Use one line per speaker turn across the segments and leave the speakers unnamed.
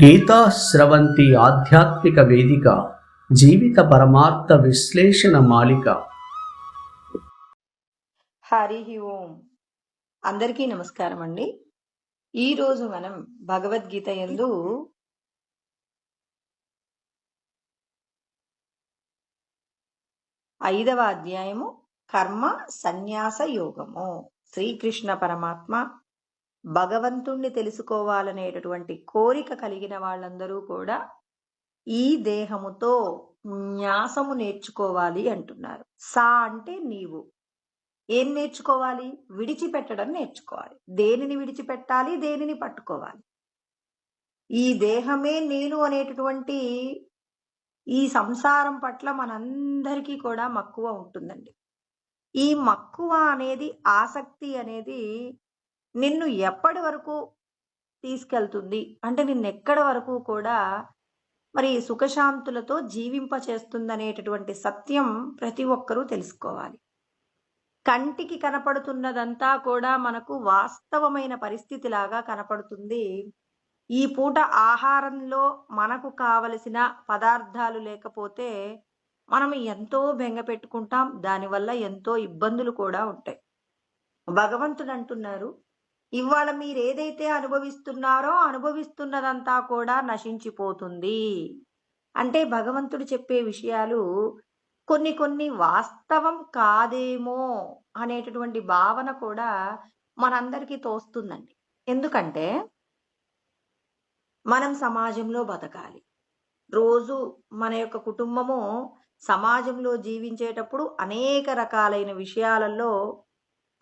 గీతా స్రవంతి ఆధ్యాత్మిక వేదిక, జీవిత పరమార్థ విశ్లేషణ మాలిక.
హరి ఓం. అందరికీ నమస్కారం అండి. ఈరోజు మనం భగవద్గీత యందు 5వ అధ్యాయము కర్మ సన్యాస యోగము. శ్రీకృష్ణ పరమాత్మ భగవంతుణ్ణి తెలుసుకోవాలనేటటువంటి కోరిక కలిగిన వాళ్ళందరూ కూడా ఈ దేహముతో న్యాసము నేర్చుకోవాలి అంటున్నారు. సా అంటే నీవు. ఏం నేర్చుకోవాలి? విడిచిపెట్టడం నేర్చుకోవాలి. దేనిని విడిచిపెట్టాలి, దేనిని పట్టుకోవాలి? ఈ దేహమే నేను అనేటటువంటి ఈ సంసారం పట్ల మనందరికీ కూడా మక్కువ ఉంటుందండి. ఈ మక్కువ అనేది, ఆసక్తి అనేది నిన్ను ఎప్పటి వరకు తీసుకెళ్తుంది అంటే నిన్నెక్కడి వరకు కూడా మరి సుఖశాంతులతో జీవింపచేస్తుందనేటటువంటి సత్యం ప్రతి ఒక్కరూ తెలుసుకోవాలి. కంటికి కనపడుతున్నదంతా కూడా మనకు వాస్తవమైన పరిస్థితిలాగా కనపడుతుంది. ఈ పూట ఆహారంలో మనకు కావలసిన పదార్థాలు లేకపోతే మనం ఎంతో బెంగ పెట్టుకుంటాం. దానివల్ల ఎంతో ఇబ్బందులు కూడా ఉంటాయి. భగవంతుడు అంటున్నారు, ఇవాళ మీరు ఏదైతే అనుభవిస్తున్నారో అనుభవిస్తున్నదంతా కూడా నశించిపోతుంది. అంటే భగవంతుడు చెప్పే విషయాలు కొన్ని కొన్ని వాస్తవం కాదేమో అనేటటువంటి భావన కూడా మనందరికీ తోస్తుందండి. ఎందుకంటే మనం సమాజంలో బతకాలి. రోజు మన యొక్క కుటుంబము సమాజంలో జీవించేటప్పుడు అనేక రకాలైన విషయాలలో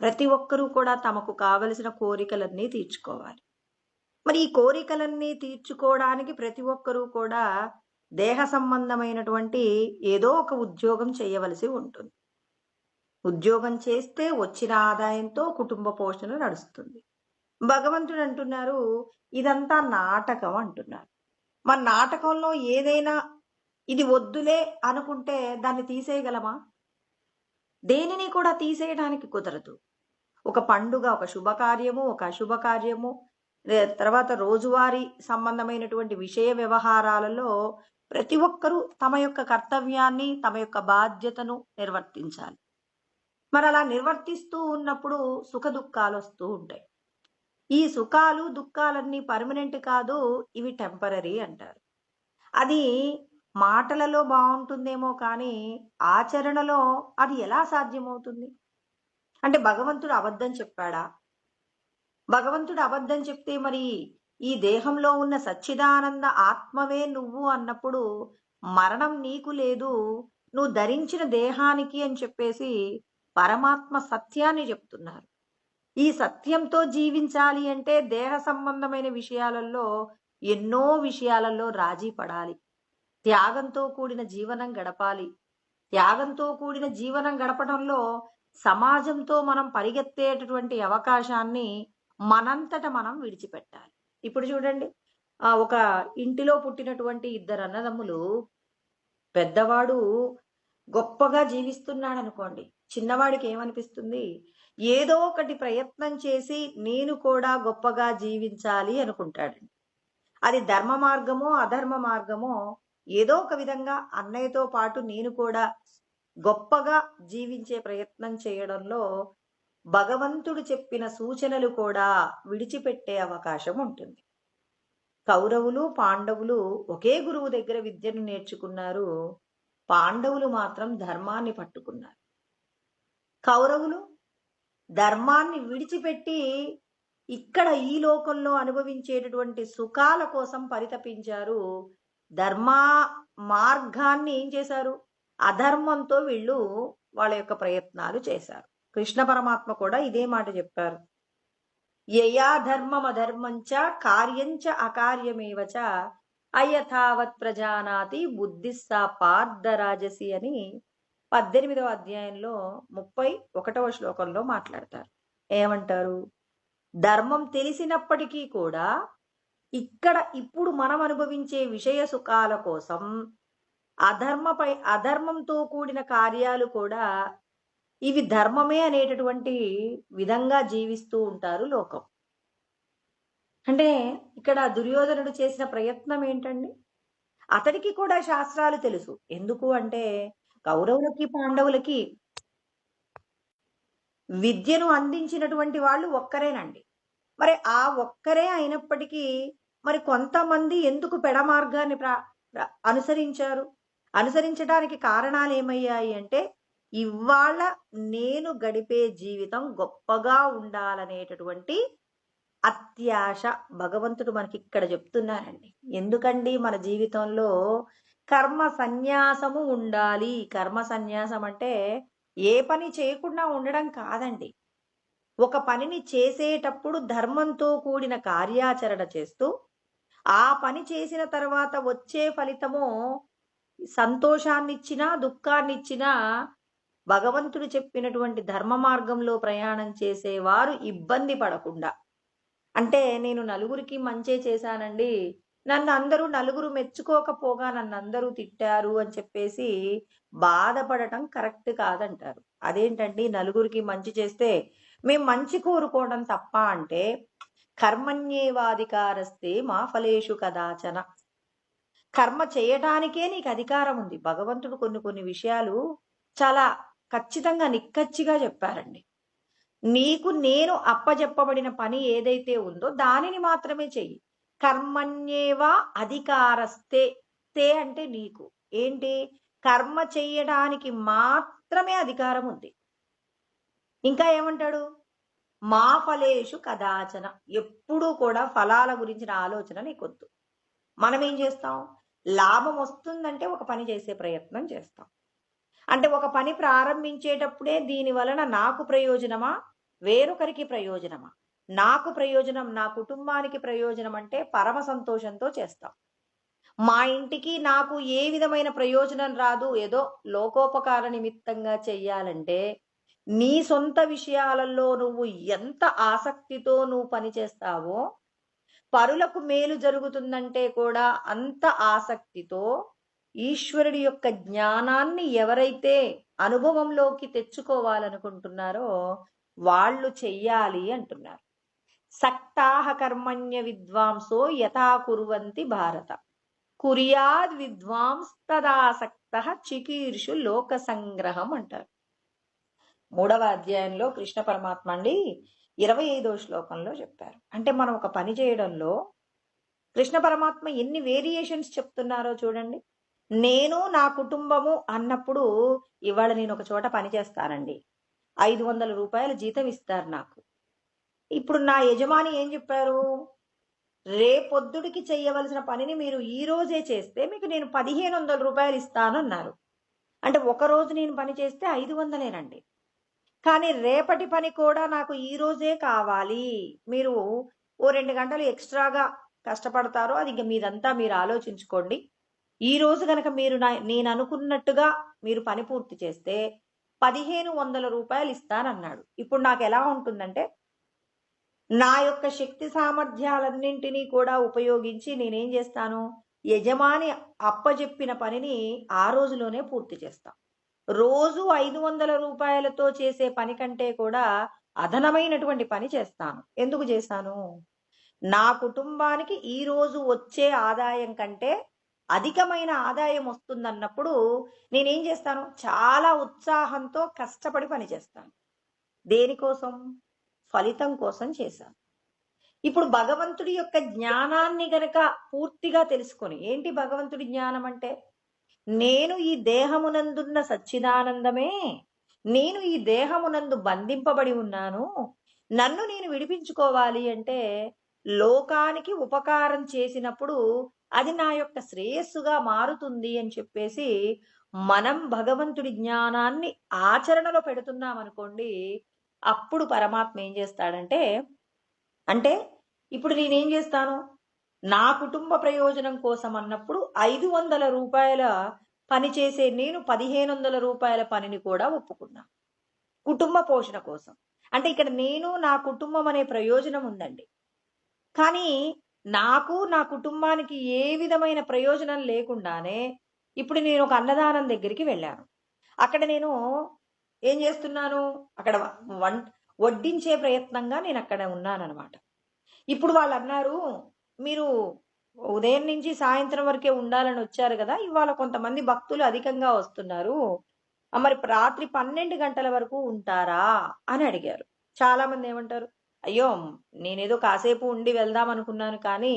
ప్రతి ఒక్కరూ కూడా తమకు కావలసిన కోరికలన్నీ తీర్చుకోవాలి. మరి ఈ కోరికలన్నీ తీర్చుకోవడానికి ప్రతి ఒక్కరూ కూడా దేహ సంబంధమైనటువంటి ఏదో ఒక ఉద్యోగం చేయవలసి ఉంటుంది. ఉద్యోగం చేస్తే వచ్చిన ఆదాయంతో కుటుంబ పోషణ నడుస్తుంది. భగవంతుడు అంటున్నారు, ఇదంతా నాటకం అంటున్నారు. మన నాటకంలో ఏదైనా ఇది వద్దులే అనుకుంటే దాన్ని తీసేయగలమా? దేనిని కూడా తీసేయడానికి కుదరదు. ఒక పండుగ, ఒక శుభకార్యము, ఒక అశుభకార్యము, తర్వాత రోజువారీ సంబంధమైనటువంటి విషయ వ్యవహారాలలో ప్రతి ఒక్కరూ తమ యొక్క కర్తవ్యాన్ని, తమ యొక్క బాధ్యతను నిర్వర్తించాలి. మరి అలా నిర్వర్తిస్తూ ఉన్నప్పుడు సుఖ దుఃఖాలు వస్తూ ఉంటాయి. ఈ సుఖాలు దుఃఖాలన్నీ పర్మనెంట్ కాదు, ఇవి టెంపరరీ అంటారు. అది మాటలలో బాగుంటుందేమో కానీ ఆచరణలో అది ఎలా సాధ్యమవుతుంది? అంటే భగవంతుడు అబద్ధం చెప్పాడా? భగవంతుడు అబద్ధం చెప్తే మరి ఈ దేహంలో ఉన్న సచ్చిదానంద ఆత్మవే నువ్వు అన్నప్పుడు మరణం నీకు లేదు, నువ్వు ధరించిన దేహానికి అని చెప్పేసి పరమాత్మ సత్యాన్ని చెప్తున్నారు. ఈ సత్యంతో జీవించాలి అంటే దేహ సంబంధమైన విషయాలలో ఎన్నో విషయాలలో రాజీ పడాలి. త్యాగంతో కూడిన జీవనం గడపాలి. త్యాగంతో కూడిన జీవనం గడపడంలో సమాజంతో మనం పరిగెత్తేటటువంటి అవకాశాన్ని మనంతట మనం విడిచిపెట్టాలి. ఇప్పుడు చూడండి, ఒక ఇంటిలో పుట్టినటువంటి 2 అన్నదమ్ములు, పెద్దవాడు గొప్పగా జీవిస్తున్నాడు అనుకోండి, చిన్నవాడికి ఏమనిపిస్తుంది? ఏదో ఒకటి ప్రయత్నం చేసి నేను కూడా గొప్పగా జీవించాలి అనుకుంటాడు. అది ధర్మ మార్గమో అధర్మ మార్గమో ఏదో ఒక విధంగా అన్నయ్యతో పాటు నేను కూడా గొప్పగా జీవించే ప్రయత్నం చేయడంలో భగవంతుడు చెప్పిన సూచనలు కూడా విడిచిపెట్టే అవకాశం ఉంటుంది. కౌరవులు, పాండవులు ఒకే గురువు దగ్గర విద్యను నేర్చుకున్నారు. పాండవులు మాత్రం ధర్మాన్ని పట్టుకున్నారు. కౌరవులు ధర్మాన్ని విడిచిపెట్టి ఇక్కడ ఈ లోకంలో అనుభవించేటటువంటి సుఖాల కోసం పరితపించారు. ధర్మ మార్గాన్ని ఏం చేశారు? అధర్మంతో వీళ్ళు వాళ్ళ యొక్క ప్రయత్నాలు చేశారు. కృష్ణ పరమాత్మ కూడా ఇదే మాట చెప్పారు. యయా ధర్మం అధర్మంచ కార్యంచ అకార్యమేవచ అయథావత్ ప్రజానాతి బుద్ధిస్సా పార్థరాజసి అని 18వ అధ్యాయంలో 31వ శ్లోకంలో మాట్లాడతారు. ఏమంటారు? ధర్మం తెలిసినప్పటికీ కూడా ఇక్కడ ఇప్పుడు మనం అనుభవించే విషయ సుఖాల కోసం అధర్మంతో కూడిన కార్యాలు కూడా ఇవి ధర్మమే అనేటటువంటి విధంగా జీవిస్తూ ఉంటారు లోకం. అంటే ఇక్కడ దుర్యోధనుడు చేసిన ప్రయత్నం ఏంటండి? అతడికి కూడా శాస్త్రాలు తెలుసు. ఎందుకు అంటే కౌరవులకి, పాండవులకి విద్యను అందించినటువంటి వాళ్ళు ఒక్కరేనండి. మరి ఆ ఒక్కరే అయినప్పటికీ మరి కొంతమంది ఎందుకు పెడ మార్గాన్ని అనుసరించారు? అనుసరించడానికి కారణాలేమయ్యాయి అంటే, ఇవాళ నేను గడిపే జీవితం గొప్పగా ఉండాలనేటటువంటి అత్యాశ భగవంతుడు మనకిక్కడ చెప్తున్నారండి. ఎందుకండి మన జీవితంలో కర్మ సన్యాసము ఉండాలి. కర్మ సన్యాసం అంటే ఏ పని చేయకుండా ఉండడం కాదండి. ఒక పనిని చేసేటప్పుడు ధర్మంతో కూడిన కార్యాచరణ చేస్తూ, ఆ పని చేసిన తర్వాత వచ్చే ఫలితము సంతోషాన్నిచ్చినా, దుఃఖాన్నిచ్చినా భగవంతుడు చెప్పినటువంటి ధర్మ మార్గంలో ప్రయాణం చేసేవారు ఇబ్బంది పడకుండా, అంటే నేను నలుగురికి మంచే చేశానండి, నలుగురు మెచ్చుకోకపోగా నన్నందరూ తిట్టారు అని చెప్పేసి బాధపడటం కరెక్ట్ కాదంటారు. అదేంటండి నలుగురికి మంచి చేస్తే మేము మంచి కోరుకోవడం తప్ప అంటే, కర్మణ్యేవాధికారస్తే మా ఫలేషు కదాచన. కర్మ చేయటానికే నీకు అధికారం ఉంది. భగవంతుడు కొన్ని కొన్ని విషయాలు చాలా ఖచ్చితంగా నిక్కచ్చిగా చెప్పారండి. నీకు నేను అప్పజెప్పబడిన పని ఏదైతే ఉందో దానిని మాత్రమే చెయ్యి. కర్మణ్యేవా అధికారస్తే, తే అంటే నీకు ఏంటి, కర్మ చెయ్యడానికి మాత్రమే అధికారం ఉంది. ఇంకా ఏమంటాడు, మా ఫలేషు కదాచన. ఎప్పుడూ కూడా ఫలాల గురించిన ఆలోచన నీకొద్దు. మనం ఏం చేస్తాం, లాభం వస్తుందంటే ఒక పని చేసే ప్రయత్నం చేస్తాం. అంటే ఒక పని ప్రారంభించేటప్పుడే దీని వలన నాకు ప్రయోజనమా, వేరొకరికి ప్రయోజనమా? నాకు ప్రయోజనం, నా కుటుంబానికి ప్రయోజనం అంటే పరమ సంతోషంతో చేస్తాం. మా ఇంటికి నాకు ఏ విధమైన ప్రయోజనం రాదు, ఏదో లోకోపకార నిమిత్తంగా చెయ్యాలంటే నీ సొంత విషయాలలో నువ్వు ఎంత ఆసక్తితో నువ్వు పని చేస్తావో, పరులకు మేలు జరుగుతుందంటే కూడా అంత ఆసక్తితో ఈశ్వరుడి యొక్క జ్ఞానాన్ని ఎవరైతే అనుభవంలోకి తెచ్చుకోవాలనుకుంటున్నారో వాళ్ళు చెయ్యాలి అంటున్నారు. సక్తాహ కర్మణ్య విద్వాంసో యథా కుర్వంతి భారత, కుర్యాద్ విద్వాంస్ తదాసక్త చికీర్షు లోక సంగ్రహం అంటారు. 3వ అధ్యాయంలో కృష్ణ పరమాత్మ అండి 25వ శ్లోకంలో చెప్పారు. అంటే మనం ఒక పని చేయడంలో కృష్ణ పరమాత్మ ఎన్ని వేరియేషన్స్ చెప్తున్నారో చూడండి. నేను నా కుటుంబము అన్నప్పుడు ఇవాళ నేను ఒక చోట పని చేస్తానండి, 500 రూపాయల జీతం ఇస్తారు నాకు. ఇప్పుడు నా యజమాని ఏం చెప్పారు, రేపొద్దుడికి చెయ్యవలసిన పనిని మీరు ఈ రోజే చేస్తే మీకు నేను 1500 రూపాయలు ఇస్తాను అన్నారు. అంటే ఒక రోజు నేను పని చేస్తే 500నండి. కానీ రేపటి పని కూడా నాకు ఈ రోజే కావాలి, మీరు ఓ 2 గంటలు ఎక్స్ట్రాగా కష్టపడతారో అది ఇంక మీదంతా మీరు ఆలోచించుకోండి. ఈ రోజు కనుక మీరు నేను అనుకున్నట్టుగా మీరు పని పూర్తి చేస్తే 1500 రూపాయలు ఇస్తానన్నాడు. ఇప్పుడు నాకు ఎలా ఉంటుందంటే, నా యొక్క శక్తి సామర్థ్యాలన్నింటినీ కూడా ఉపయోగించి నేనేం చేస్తాను, యజమాని అప్పజెప్పిన పనిని ఆ రోజులోనే పూర్తి చేస్తాను. రోజు 500 రూపాయలతో చేసే పని కంటే కూడా అదనమైనటువంటి పని చేస్తాను. ఎందుకు చేశాను, నా కుటుంబానికి ఈ రోజు వచ్చే ఆదాయం కంటే అధికమైన ఆదాయం వస్తుందన్నప్పుడు నేనేం చేస్తాను, చాలా ఉత్సాహంతో కష్టపడి పని చేస్తాను. దేనికోసం, ఫలితం కోసం చేశాను. ఇప్పుడు భగవంతుడి యొక్క జ్ఞానాన్ని గనక పూర్తిగా తెలుసుకొని, ఏంటి భగవంతుడి జ్ఞానం అంటే, నేను ఈ దేహమునందున్న సచ్చిదానందమే, నేను ఈ దేహమునందు బంధింపబడి ఉన్నాను, నన్ను నేను విడిపించుకోవాలి అంటే లోకానికి ఉపకారం చేసినప్పుడు అది నా యొక్క శ్రేయస్సుగా మారుతుంది అని చెప్పేసి మనం భగవంతుడి జ్ఞానాన్ని ఆచరణలో పెడుతున్నాం అనుకోండి, అప్పుడు పరమాత్మ ఏం చేస్తాడంటే, అంటే ఇప్పుడు నేనేం చేస్తాను, నా కుటుంబ ప్రయోజనం కోసం అన్నప్పుడు 500 రూపాయల పని చేసే నేను 1500 రూపాయల పనిని కూడా ఒప్పుకున్నా కుటుంబ పోషణ కోసం. అంటే ఇక్కడ నేను నా కుటుంబం అనే ప్రయోజనం ఉందండి. కానీ నాకు నా కుటుంబానికి ఏ విధమైన ప్రయోజనం లేకుండానే ఇప్పుడు నేను ఒక అన్నదానం దగ్గరికి వెళ్ళాను. అక్కడ నేను ఏం చేస్తున్నాను, అక్కడ వడ్డించే ప్రయత్నంగా నేను అక్కడ ఉన్నానన్నమాట. ఇప్పుడు వాళ్ళు అన్నారు, మీరు ఉదయం నుంచి సాయంత్రం వరకే ఉండాలని వచ్చారు కదా, ఇవాళ కొంతమంది భక్తులు అధికంగా వస్తున్నారు, మరి రాత్రి 12 గంటల వరకు ఉంటారా అని అడిగారు. చాలా మంది ఏమంటారు, అయ్యో నేనేదో కాసేపు ఉండి వెళ్దాం అనుకున్నాను కానీ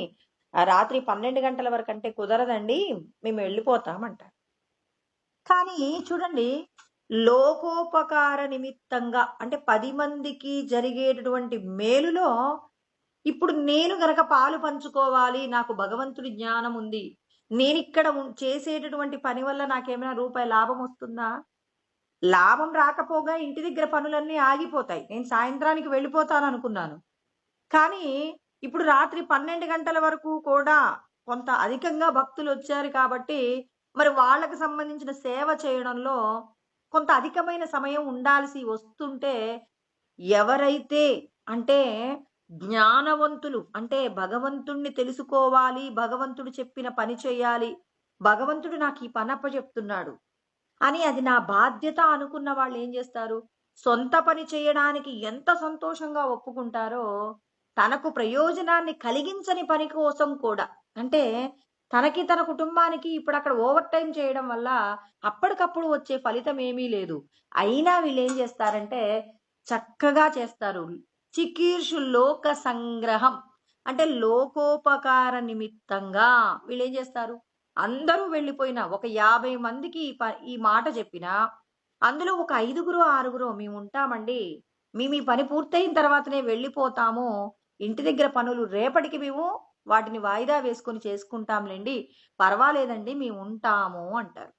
రాత్రి 12 గంటల వరకు అంటే కుదరదండి, మేము వెళ్ళిపోతామంటారు. కానీ చూడండి, లోకోపకార నిమిత్తంగా అంటే 10 మందికి జరిగేటటువంటి మేలులో ఇప్పుడు నేను గనక పాలు పంచుకోవాలి, నాకు భగవంతుడి జ్ఞానం ఉంది, నేనిక్కడ చేసేటటువంటి పని వల్ల నాకేమైనా రూపాయి లాభం వస్తుందా? లాభం రాకపోగా ఇంటి దగ్గర పనులన్నీ ఆగిపోతాయి. నేను సాయంత్రానికి వెళ్ళిపోతాననుకున్నాను. కానీ ఇప్పుడు రాత్రి 12 గంటల వరకు కూడా కొంత అధికంగా భక్తులొచ్చారు కాబట్టి, మరి వాళ్ళకి సంబంధించిన సేవ చేయడంలో కొంత అధికమైన సమయం ఉండాల్సి వస్తుంటే, ఎవరైతే అంటే జ్ఞానవంతులు, అంటే భగవంతుణ్ణి తెలుసుకోవాలి, భగవంతుడు చెప్పిన పని చేయాలి, భగవంతుడు నాకు ఈ పని అప్పచెప్తున్నాడు అని అది నా బాధ్యత అనుకున్న వాళ్ళు ఏం చేస్తారు? సొంత పని చేయడానికి ఎంత సంతోషంగా ఒప్పుకుంటారో, తనకు ప్రయోజనాన్ని కలిగించని పని కోసం కూడా, అంటే తనకి తన కుటుంబానికి ఇప్పుడు అక్కడ ఓవర్ టైం చేయడం వల్ల అప్పటికప్పుడు వచ్చే ఫలితం ఏమీ లేదు. అయినా వీళ్ళు ఏం చేస్తారంటే చక్కగా చేస్తారు. చికీర్షు లోక సంగ్రహం అంటే లోకోపకార నిమిత్తంగా వీళ్ళు ఏం చేస్తారు? అందరూ వెళ్ళిపోయినా ఒక 50 మందికి ఈ మాట చెప్పినా అందులో ఒక 5గురో 6గురో మేము ఉంటామండి, మేము ఈ పని పూర్తయిన తర్వాతనే వెళ్ళిపోతాము, ఇంటి దగ్గర పనులు రేపటికి మేము వాటిని వాయిదా వేసుకొని చేసుకుంటాంలేండి, పర్వాలేదండి మేము ఉంటాము అంటారు.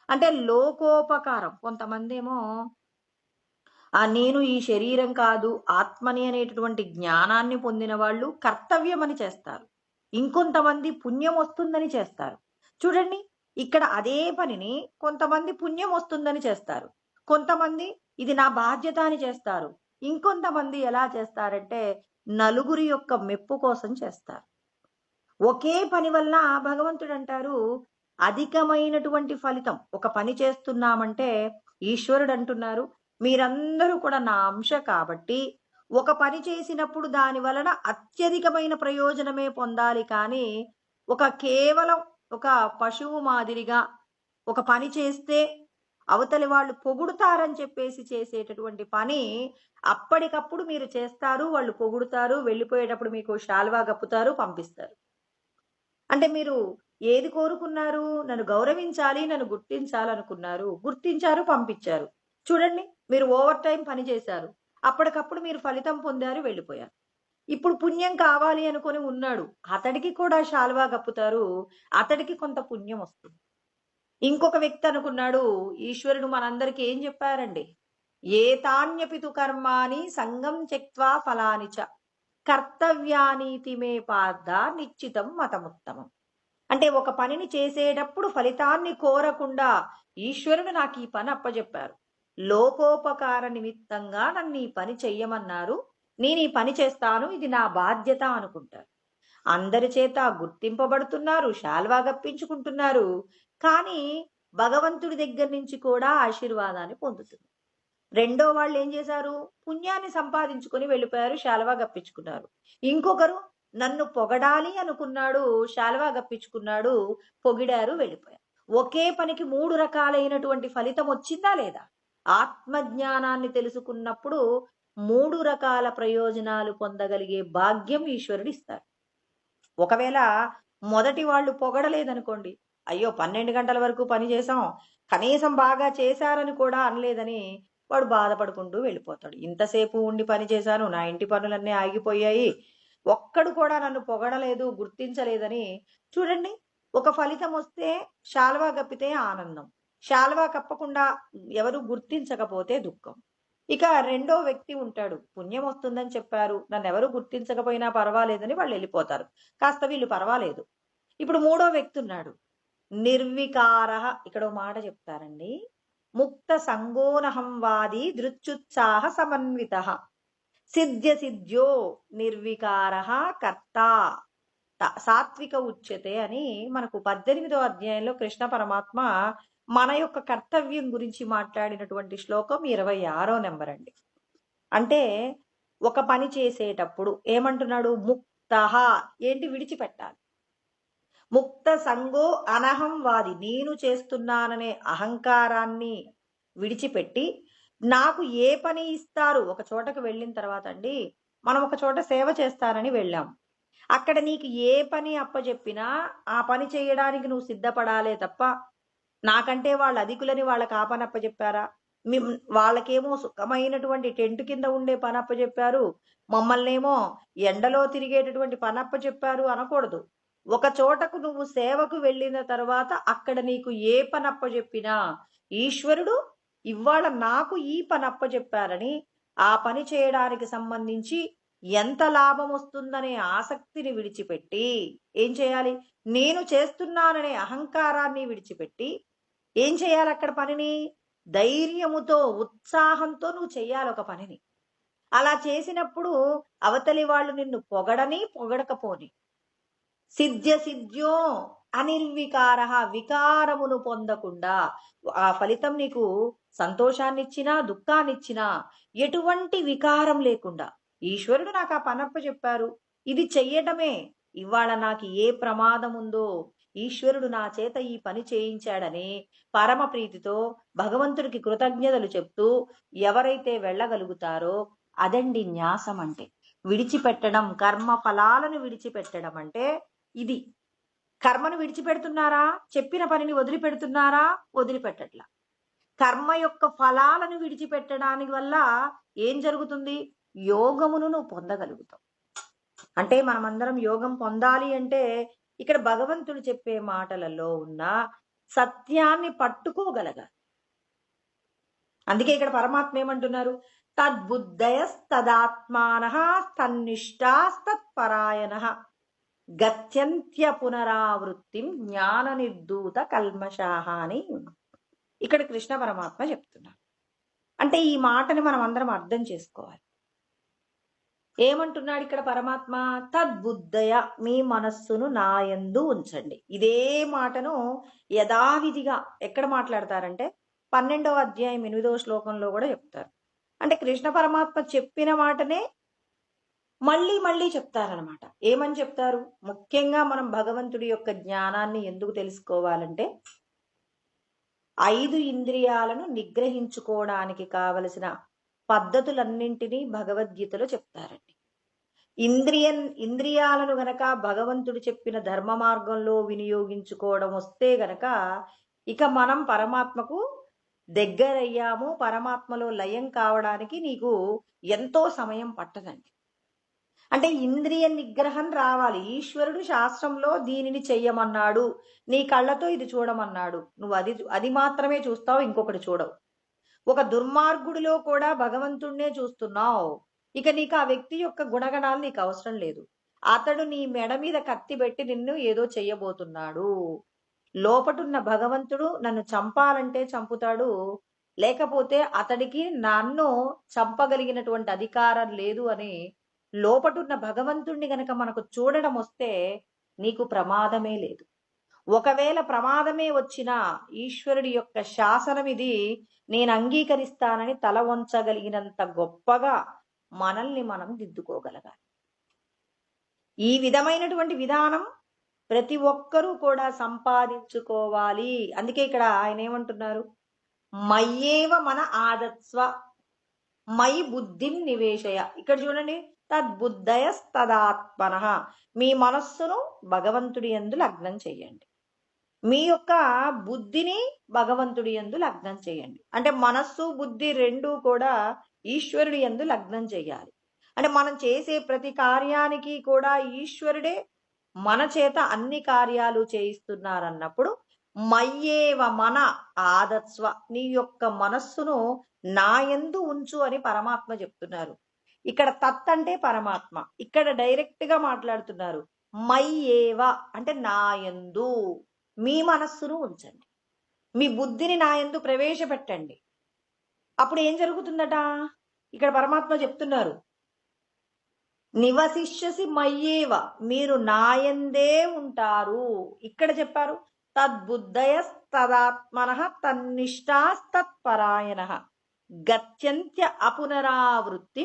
అంటే లోకోపకారం. కొంతమంది ఏమో నేను ఈ శరీరం కాదు ఆత్మని అనేటటువంటి జ్ఞానాన్ని పొందిన వాళ్ళు కర్తవ్యం అని చేస్తారు. ఇంకొంతమంది పుణ్యం వస్తుందని చేస్తారు. చూడండి, ఇక్కడ అదే పనిని కొంతమంది పుణ్యం వస్తుందని చేస్తారు, కొంతమంది ఇది నా బాధ్యత అని చేస్తారు, ఇంకొంతమంది ఎలా చేస్తారంటే నలుగురి యొక్క మెప్పు కోసం చేస్తారు. ఒకే పని వల్ల భగవంతుడు అంటారు అధికమైనటువంటి ఫలితం. ఒక పని చేస్తున్నామంటే ఈశ్వరుడు అంటున్నారు, మీరందరూ కూడా నా అంశ కాబట్టి ఒక పని చేసినప్పుడు దాని వలన అత్యధికమైన ప్రయోజనమే పొందాలి కానీ కేవలం ఒక పశువు మాదిరిగా ఒక పని చేస్తే అవతలి వాళ్ళు పొగుడుతారని చెప్పేసి చేసేటటువంటి పని అప్పటికప్పుడు మీరు చేస్తారు, వాళ్ళు పొగుడుతారు, వెళ్ళిపోయేటప్పుడు మీకు శాల్వా కప్పుతారు, పంపిస్తారు. అంటే మీరు ఏది కోరుకున్నారు? నన్ను గౌరవించాలి, నన్ను గుర్తించాలనుకున్నారు, గుర్తించారు, పంపించారు. చూడండి, మీరు ఓవర్ టైం పని చేశారు, అప్పటికప్పుడు మీరు ఫలితం పొందారు, వెళ్ళిపోయారు. ఇప్పుడు పుణ్యం కావాలి అనుకొని ఉన్నాడు, అతడికి కూడా శాల్వా కప్పుతారు, అతడికి కొంత పుణ్యం వస్తుంది. ఇంకొక వ్యక్తి అనుకున్నాడు, ఈశ్వరుడు మనందరికీ ఏం చెప్పారండి, ఏతాన్యపితు కర్మాని సంగం త్యక్త్వా ఫలానిచ కర్తవ్యానీతి మే పార్థ నిశ్చితం మతముత్తమం. అంటే ఒక పనిని చేసేటప్పుడు ఫలితాన్ని కోరకుండా ఈశ్వరుడు నాకు ఈ పని అప్పచెప్పారు, లోకోపకార నిమిత్తంగా నన్ను ఈ పని చెయ్యమన్నారు, నేను ఈ పని చేస్తాను, ఇది నా బాధ్యత అనుకుంటారు. అందరి చేత గుర్తింపబడుతున్నారు, శాల్వా గప్పించుకుంటున్నారు, కానీ భగవంతుడి దగ్గర నుంచి కూడా ఆశీర్వాదాన్ని పొందుతున్నారు. రెండో వాళ్ళు ఏం చేశారు? పుణ్యాన్ని సంపాదించుకొని వెళ్ళిపోయారు, శాల్వా గప్పించుకున్నారు. ఇంకొకరు నన్ను పొగడాలి అనుకున్నాడు, శాల్వా గప్పించుకున్నాడు, పొగిడారు, వెళ్ళిపోయారు. ఒకే పనికి 3 రకాలైనటువంటి ఫలితం వచ్చిందా లేదా? ఆత్మజ్ఞానాన్ని తెలుసుకున్నప్పుడు 3 రకాల ప్రయోజనాలు పొందగలిగే భాగ్యం ఈశ్వరుడు ఇస్తారు. ఒకవేళ మొదటి వాళ్ళు పొగడలేదనుకోండి, అయ్యో 12 గంటల వరకు పని చేశాం, కనీసం బాగా చేశారని కూడా అనలేదని వాడు బాధపడుకుంటూ వెళ్ళిపోతాడు. ఇంతసేపు ఉండి పని చేశాను, నా ఇంటి పనులన్నీ ఆగిపోయాయి, ఒక్కడు కూడా నన్ను పొగడలేదు, గుర్తించలేదని. చూడండి, ఒక ఫలితం వస్తే శాల్వా కప్పితే ఆనందం, శాల్వా కప్పకుండా ఎవరు గుర్తించకపోతే దుఃఖం. ఇక రెండో వ్యక్తి ఉంటాడు, పుణ్యం వస్తుందని చెప్పారు, నన్ను ఎవరు గుర్తించకపోయినా పర్వాలేదని వాళ్ళు వెళ్ళిపోతారు, కాస్త వీళ్ళు పర్వాలేదు. ఇప్పుడు మూడో వ్యక్తి ఉన్నాడు, నిర్వికార. ఇక్కడ మాట చెప్తారండి, ముక్త సంగోనహంవాది దృత్యుత్సాహ సమన్విత సిద్ధ్య సిద్ధ్యో నిర్వికార కర్త సాత్విక ఉచ్యతే అని మనకు 18వ అధ్యాయంలో కృష్ణ పరమాత్మ మన యొక్క కర్తవ్యం గురించి మాట్లాడినటువంటి శ్లోకం 26వ నెంబర్ అండి. అంటే ఒక పని చేసేటప్పుడు ఏమంటున్నాడు? ముక్తః ఏంటి విడిచిపెట్టాలి. ముక్త సంగో అనహం వాది నేను చేస్తున్నాననే అహంకారాన్ని విడిచిపెట్టి నాకు ఏ పని ఇస్తారు. ఒక చోటకు వెళ్ళిన తర్వాత అండి, మనం ఒక చోట సేవ చేస్తానని వెళ్ళాం. అక్కడ నీకు ఏ పని అప్పచెప్పినా ఆ పని చేయడానికి నువ్వు సిద్ధపడాలే తప్ప, నాకంటే వాళ్ళు అధికులని వాళ్ళకి ఆ పని అప్పచెప్పారా, వాళ్ళకేమో సుఖమైనటువంటి టెంట్ కింద ఉండే పని అప్పచెప్పారు, మమ్మల్నేమో ఎండలో తిరిగేటటువంటి పని అప్పచెప్పారు అనకూడదు. ఒక చోటకు నువ్వు సేవకు వెళ్ళిన తర్వాత అక్కడ నీకు ఏ పని అప్పచెప్పినా ఈశ్వరుడు ఇవాళ నాకు ఈ పని అప్పచెప్పారని ఆ పని చేయడానికి సంబంధించి ఎంత లాభం వస్తుందనే ఆసక్తిని విడిచిపెట్టి ఏం చేయాలి, నేను చేస్తున్నాననే అహంకారాన్ని విడిచిపెట్టి ఏం చేయాలి, అక్కడ పనిని ధైర్యముతో ఉత్సాహంతో నువ్వు చెయ్యాలి ఒక పనిని. అలా చేసినప్పుడు అవతలి వాళ్ళు నిన్ను పొగడని పొగడకపోని సిద్ధ్యో అనిర్వికార వికారమును పొందకుండా ఆ ఫలితం నీకు సంతోషాన్నిచ్చినా దుఃఖాన్నిచ్చినా ఎటువంటి వికారం లేకుండా ఈశ్వరుడు నాకు ఆ పనప్ప చెప్పారు, ఇది చెయ్యటమే, ఇవాళ నాకు ఏ ప్రమాదం ఉందో ఈశ్వరుడు నా చేత ఈ పని చేయించాడని పరమ ప్రీతితో భగవంతుడికి కృతజ్ఞతలు చెప్తూ ఎవరైతే వెళ్ళగలుగుతారో అదండి న్యాసం అంటే. విడిచిపెట్టడం, కర్మ ఫలాలను విడిచిపెట్టడం అంటే ఇది. కర్మను విడిచిపెడుతున్నారా, చెప్పిన పనిని వదిలిపెడుతున్నారా, వదిలిపెట్టట్లా. కర్మ యొక్క ఫలాలను విడిచిపెట్టడానికి వల్ల ఏం జరుగుతుంది, యోగమును నువ్వు పొందగలుగుతావు. అంటే మనమందరం యోగం పొందాలి అంటే ఇక్కడ భగవంతుడు చెప్పే మాటలలో ఉన్న సత్యాన్ని పట్టుకోగలగాలి. అందుకే ఇక్కడ పరమాత్మ ఏమంటున్నారు, తద్బుద్ధయస్తదాత్మానః తన్నిష్టాస్తత్పరాయణః గత్యంత్య పునరావృత్తిం జ్ఞాన నిర్దూత కల్మషాః అని ఇక్కడ కృష్ణ పరమాత్మ చెప్తున్నారు. అంటే ఈ మాటని మనం అందరం అర్థం చేసుకోవాలి. ఏమంటున్నాడు ఇక్కడ పరమాత్మ, తద్బుద్ధయ మీ మనస్సును నాయందు ఉంచండి. ఇదే మాటను యథావిధిగా ఎక్కడ మాట్లాడతారంటే 12వ అధ్యాయం 8వ శ్లోకంలో కూడా చెప్తారు. అంటే కృష్ణ పరమాత్మ చెప్పిన మాటనే మళ్ళీ మళ్ళీ చెప్తారనమాట. ఏమని చెప్తారు, ముఖ్యంగా మనం భగవంతుడి యొక్క జ్ఞానాన్ని ఎందుకు తెలుసుకోవాలంటే 5 ఇంద్రియాలను నిగ్రహించుకోవడానికి కావలసిన పద్ధతులన్నింటినీ భగవద్గీతలో చెప్తారండి. ఇంద్రియాలను గనక భగవంతుడు చెప్పిన ధర్మ మార్గంలో వినియోగించుకోవడం వస్తే గనక ఇక మనం పరమాత్మకు దగ్గరయ్యాము, పరమాత్మలో లయం కావడానికి నీకు ఎంతో సమయం పట్టదండి. అంటే ఇంద్రియ నిగ్రహం రావాలి. ఈశ్వరుడు శాస్త్రంలో దీనిని చెయ్యమన్నాడు, నీ కళ్ళతో ఇది చూడమన్నాడు, నువ్వు అది మాత్రమే చూస్తావు, ఇంకొకటి చూడవు. ఒక దుర్మార్గుడిలో కూడా భగవంతుడినే చూస్తున్నావు, ఇక నీకు ఆ వ్యక్తి యొక్క గుణగణాలు నీకు అవసరం లేదు. అతడు నీ మెడ మీద కత్తి పెట్టి నిన్ను ఏదో చెయ్యబోతున్నాడు, లోపటున్న భగవంతుడు నన్ను చంపాలంటే చంపుతాడు, లేకపోతే అతడికి నన్ను చంపగలిగినటువంటి అధికారం లేదు అని లోపటున్న భగవంతుణ్ణి గనక మనకు చూడడం వస్తే నీకు ప్రమాదమే లేదు. ఒకవేళ ప్రమాదమే వచ్చినా ఈశ్వరుడి యొక్క శాసనం ఇది, నేను అంగీకరిస్తానని తల వంచగలిగినంత గొప్పగా మనల్ని మనం దిద్దుకోగలగాలి. ఈ విధమైనటువంటి విధానం ప్రతి ఒక్కరూ కూడా సంపాదించుకోవాలి. అందుకే ఇక్కడ ఆయన ఏమంటున్నారు, మయ్యేవ మన ఆదత్స్వ మయి బుద్ధిం నివేశయ. ఇక్కడ చూడండి, తద్బుద్ధయస్తదాత్మనః మీ మనస్సును భగవంతుడి యందు లగ్నం చేయండి, మీ యొక్క బుద్ధిని భగవంతుడి యందు లగ్నం చేయండి. అంటే మనస్సు బుద్ధి రెండూ కూడా ఈశ్వరుడి యందు లగ్నం చేయాలి. అంటే మనం చేసే ప్రతి కార్యానికి కూడా ఈశ్వరుడే మన చేత అన్ని కార్యాలు చేయిస్తున్నారన్నప్పుడు మయ్యేవ మన ఆదత్స్వ నీ యొక్క మనస్సును నాయందు ఉంచు అని పరమాత్మ చెప్తున్నారు. ఇక్కడ తత్ అంటే పరమాత్మ, ఇక్కడ డైరెక్ట్ గా మాట్లాడుతున్నారు. మయ్యేవ అంటే నాయందు మీ మనస్సును ఉంచండి, మీ బుద్ధిని నాయందు ప్రవేశపెట్టండి. అప్పుడు ఏం జరుగుతుందట, ఇక్కడ పరమాత్మ చెప్తున్నారు, నివసిష్యసి మయ్యేవ మీరు నాయందే ఉంటారు. ఇక్కడ చెప్పారు తద్బుద్ధయస్తదాత్మనః తన్నిష్టాస్తత్పరాయణః గత్యంత్య అపునరావృత్తి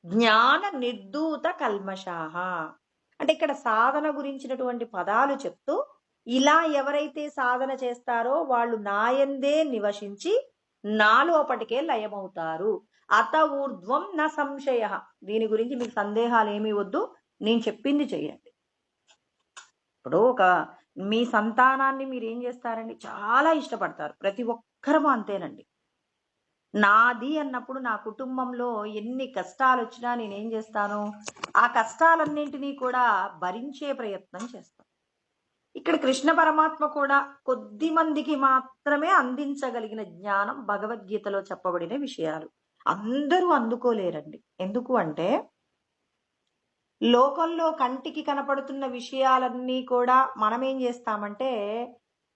జ్ఞాన నిర్ధూత కల్మషాహ. అంటే ఇక్కడ సాధన గురించినటువంటి పదాలు చెప్తూ, ఇలా ఎవరైతే సాధన చేస్తారో వాళ్ళు నాయందే నివసించి నా లోపటికే లయమవుతారు. అత ఊర్ధ్వం న సంశయ. దీని గురించి మీకు సందేహాలు ఏమీ వద్దు, నేను చెప్పింది చెయ్యండి. ఇప్పుడు మీ సంతానాన్ని మీరు ఏం చేస్తారండి, చాలా ఇష్టపడతారు. ప్రతి ఒక్కరము అంతేనండి. నాది అన్నప్పుడు నా కుటుంబంలో ఎన్ని కష్టాలు వచ్చినా నేనేం చేస్తాను, ఆ కష్టాలన్నింటినీ కూడా భరించే ప్రయత్నం చేస్తాను. ఇక్కడ కృష్ణ పరమాత్మ కూడా కొద్ది మందికి మాత్రమే అందించగలిగిన జ్ఞానం భగవద్గీతలో చెప్పబడిన విషయాలు. అందరూ అందుకోలేరండి. ఎందుకు అంటే లోకంలో కంటికి కనపడుతున్న విషయాలన్నీ కూడా మనం ఏం చేస్తామంటే,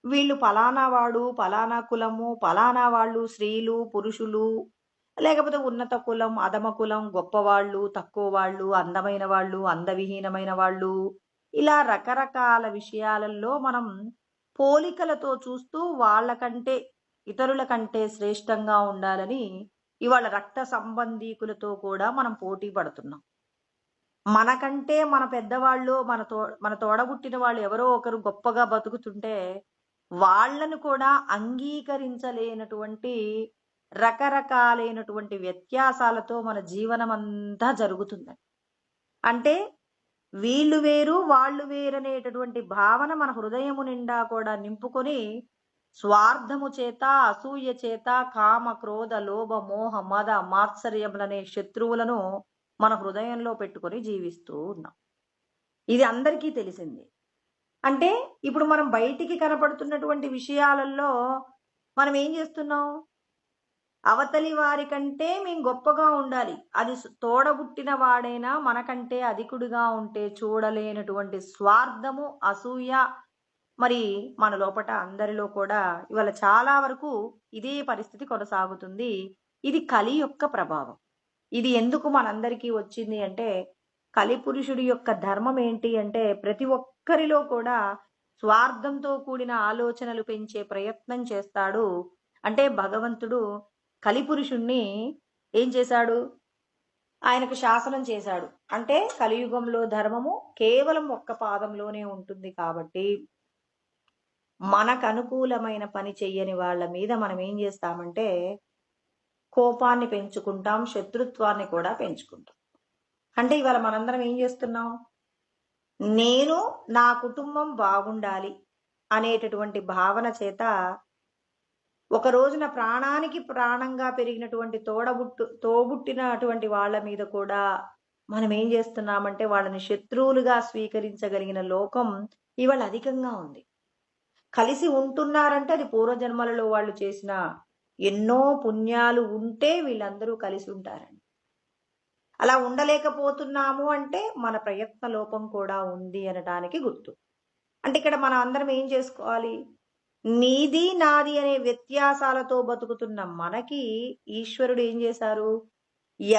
వీళ్ళు ఫలానా వాడు, ఫలానా కులము, ఫలానా వాళ్ళు స్త్రీలు, పురుషులు, లేకపోతే ఉన్నత కులం, అధమ కులం, గొప్పవాళ్ళు, తక్కువ వాళ్ళు, అందమైన వాళ్ళు, అందవిహీనమైన వాళ్ళు, ఇలా రకరకాల విషయాలలో మనం పోలికలతో చూస్తూ వాళ్ళకంటే ఇతరుల కంటే శ్రేష్టంగా ఉండాలని ఇవాళ రక్త సంబంధీకులతో కూడా మనం పోటీ పడుతున్నాం. మనకంటే మన పెద్దవాళ్ళు, మన తోడబుట్టిన వాళ్ళు ఎవరో ఒకరు గొప్పగా బతుకుతుంటే వాళ్ళను కూడా అంగీకరించలేనటువంటి రకరకాలైనటువంటి వ్యత్యాసాలతో మన జీవనం అంతా జరుగుతుందండి. అంటే వీళ్ళు వేరు వాళ్ళు వేరనేటటువంటి భావన మన హృదయము నిండా కూడా నింపుకొని స్వార్థము చేత, అసూయ చేత, కామ, క్రోధ, లోభ, మోహ, మద, మాత్సర్యములనే శత్రువులను మన హృదయంలో పెట్టుకొని జీవిస్తూ ఉన్నాం. ఇది అందరికీ తెలిసింది. అంటే ఇప్పుడు మనం బయటికి కనపడుతున్నటువంటి విషయాలలో మనం ఏం చేస్తున్నాం, అవతలి వారి కంటే మేము గొప్పగా ఉండాలి, అది తోడబుట్టిన వాడైనా మనకంటే అధికుడిగా ఉంటే చూడలేనటువంటి స్వార్థము, అసూయ మరి మన లోపట అందరిలో కూడా ఇవాళ చాలా వరకు ఇదే పరిస్థితి కొనసాగుతుంది. ఇది కలి యొక్క ప్రభావం. ఇది ఎందుకు మనందరికీ వచ్చింది అంటే, కలిపురుషుడి యొక్క ధర్మం ఏంటి అంటే ప్రతి ఒక్కరిలో కూడా స్వార్థంతో కూడిన ఆలోచనలు పెంచే ప్రయత్నం చేస్తాడు. అంటే భగవంతుడు కలిపురుషుణ్ణి ఏం చేశాడు, ఆయనకు శాసనం చేశాడు. అంటే కలియుగంలో ధర్మము కేవలం ఒక్క పాదంలోనే ఉంటుంది కాబట్టి మనకు అనుకూలమైన పని చెయ్యని వాళ్ళ మీద మనం ఏం చేస్తామంటే కోపాన్ని పెంచుకుంటాం, శత్రుత్వాన్ని కూడా పెంచుకుంటాం. అంటే ఇవాళ మనందరం ఏం చేస్తున్నాం, నేను నా కుటుంబం బాగుండాలి అనేటటువంటి భావన చేత ఒక రోజున ప్రాణానికి ప్రాణంగా పెరిగినటువంటి తోబుట్టినటువంటి వాళ్ళ మీద కూడా మనం ఏం చేస్తున్నామంటే వాళ్ళని శత్రువులుగా స్వీకరించగలిగిన లోకం ఇవాళ అధికంగా ఉంది. కలిసి ఉంటున్నారంటే అది పూర్వజన్మలలో వాళ్ళు చేసిన ఎన్నో పుణ్యాలు ఉంటే వీళ్ళందరూ కలిసి ఉంటారండి. అలా ఉండలేకపోతున్నాము అంటే మన ప్రయత్న లోపం కూడా ఉంది అనడానికి గుర్తు. అంటే ఇక్కడ మనం అందరం ఏం చేసుకోవాలి, నీది నాది అనే వ్యత్యాసాలతో బతుకుతున్న మనకి ఈశ్వరుడు ఏం చేశారు,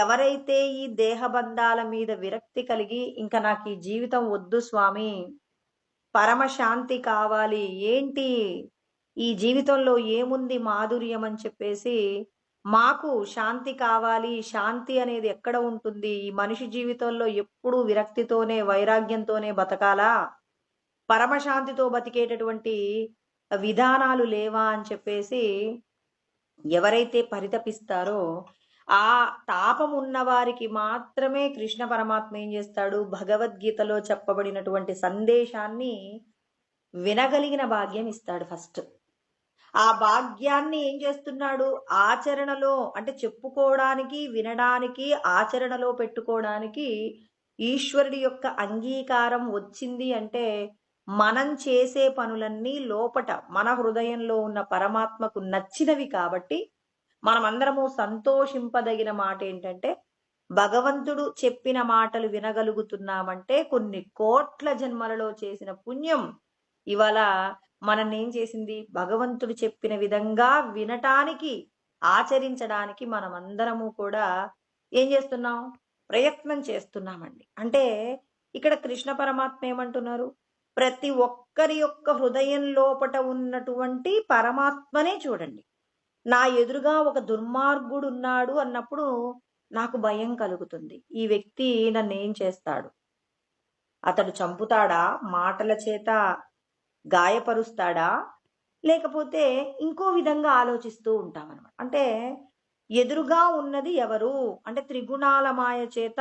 ఎవరైతే ఈ దేహబంధాల మీద విరక్తి కలిగి ఇంకా నాకు ఈ జీవితం వద్దు స్వామి, పరమశాంతి కావాలి, ఏంటి ఈ జీవితంలో ఏముంది మాధుర్యం అని చెప్పేసి మాకు శాంతి కావాలి, శాంతి అనేది ఎక్కడ ఉంటుంది, ఈ మనిషి జీవితంలో ఎప్పుడూ విరక్తితోనే వైరాగ్యంతోనే బతకాలా, పరమశాంతితో బతికేటటువంటి విధానాలు లేవా అని చెప్పేసి ఎవరైతే పరితపిస్తారో ఆ తాపం ఉన్న వారికి మాత్రమే కృష్ణ పరమాత్మ ఏం చేస్తాడు, భగవద్గీతలో చెప్పబడినటువంటి సందేశాన్ని వినగలిగిన భాగ్యం ఇస్తాడు ఫస్ట్. ఆ భాగ్యాన్ని ఏం చేస్తున్నాడు, ఆచరణలో అంటే చెప్పుకోవడానికి, వినడానికి, ఆచరణలో పెట్టుకోవడానికి ఈశ్వరుడి యొక్క అంగీకారం వచ్చింది అంటే మనం చేసే పనులన్నీ లోపట మన హృదయంలో ఉన్న పరమాత్మకు నచ్చినవి కాబట్టి మనమందరము సంతోషింపదగిన మాట ఏంటంటే భగవంతుడు చెప్పిన మాటలు వినగలుగుతున్నామంటే కొన్ని కోట్ల జన్మలలో చేసిన పుణ్యం ఇవాళ మనల్ని ఏం చేసింది, భగవంతుడు చెప్పిన విధంగా వినటానికి, ఆచరించడానికి మనమందరము కూడా ఏం చేస్తున్నాం, ప్రయత్నం చేస్తున్నామండి. అంటే ఇక్కడ కృష్ణ పరమాత్మ ఏమంటున్నారు, ప్రతి ఒక్కరి యొక్క హృదయం లోపట ఉన్నటువంటి పరమాత్మనే చూడండి. నా ఎదురుగా ఒక దుర్మార్గుడు ఉన్నాడు అన్నప్పుడు నాకు భయం కలుగుతుంది. ఈ వ్యక్తి నన్ను ఏం చేస్తాడు? అతడు చంపుతాడా? మాటల చేత గాయపరుస్తాడా? లేకపోతే ఇంకో విధంగా ఆలోచిస్తూ ఉంటామన్నమాట. అంటే ఎదురుగా ఉన్నది ఎవరు? అంటే త్రిగుణాల మాయ చేత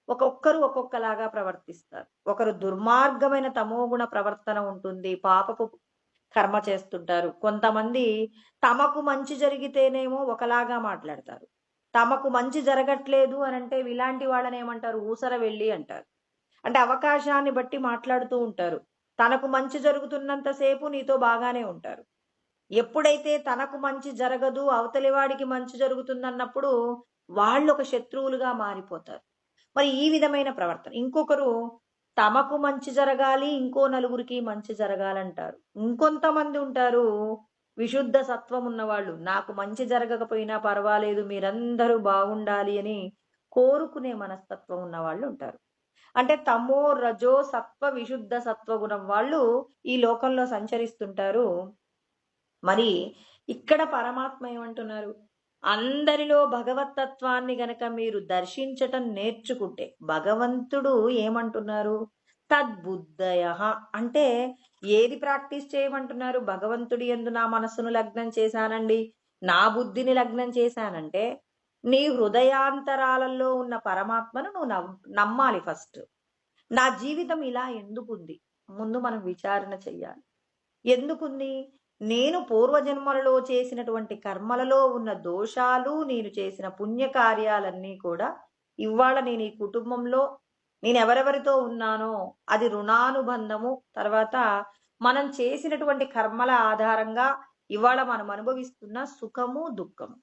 ఒక్కొక్కరు ఒక్కొక్కలాగా ప్రవర్తిస్తారు. ఒకరు దుర్మార్గమైన తమోగుణ ప్రవర్తన ఉంటుంది. పాపపు కర్మ చేస్తుంటారు. కొంతమంది తమకు మంచి జరిగితేనేమో ఒకలాగా మాట్లాడతారు. తమకు మంచి జరగట్లేదు అనంటే ఇలాంటి వాళ్ళని ఏమంటారు? ఊసర వెళ్ళి అంటారు. అంటే అవకాశాన్ని బట్టి మాట్లాడుతూ ఉంటారు. తనకు మంచి జరుగుతున్నంత సేపు నీతో బాగానే ఉంటారు. ఎప్పుడైతే తనకు మంచి జరగదు, అవతలి వాడికి మంచి జరుగుతుందన్నప్పుడు వాళ్ళు ఒక శత్రువులుగా మారిపోతారు. మరి ఈ విధమైన ప్రవర్తన. ఇంకొకరు తమకు మంచి జరగాలి, ఇంకో నలుగురికి మంచి జరగాలంటారు. ఇంకొంతమంది ఉంటారు విశుద్ధ సత్వం ఉన్నవాళ్ళు. నాకు మంచి జరగకపోయినా పర్వాలేదు, మీరందరూ బాగుండాలి అని కోరుకునే మనస్తత్వం ఉన్న వాళ్ళు ఉంటారు. అంటే తమో రజో సత్వ విశుద్ధ సత్వగుణం వాళ్ళు ఈ లోకంలో సంచరిస్తుంటారు. మరి ఇక్కడ పరమాత్మ ఏమంటున్నారు? అందరిలో భగవతత్వాన్ని గనక మీరు దర్శించటం నేర్చుకుంటే, భగవంతుడు ఏమంటున్నారు? తద్బుద్ధయ అంటే ఏది ప్రాక్టీస్ చేయమంటున్నారు? భగవంతుడి యందు నా మనస్సును లగ్నం చేశానండి, నా బుద్ధిని లగ్నం చేశానంటే నీ హృదయాంతరాలలో ఉన్న పరమాత్మను నువ్వు నమ్మాలి ఫస్ట్. నా జీవితం ఇలా ఎందుకుంది? ముందు మనం విచారణ చెయ్యాలి. ఎందుకుంది? నేను పూర్వజన్మలలో చేసినటువంటి కర్మలలో ఉన్న దోషాలు, నేను చేసిన పుణ్యకార్యాలన్నీ కూడా ఇవాళ నేను ఈ కుటుంబంలో నేను ఎవరెవరితో ఉన్నానో అది రుణానుబంధము. తర్వాత మనం చేసినటువంటి కర్మల ఆధారంగా ఇవాళ మనం అనుభవిస్తున్న సుఖము, దుఃఖము.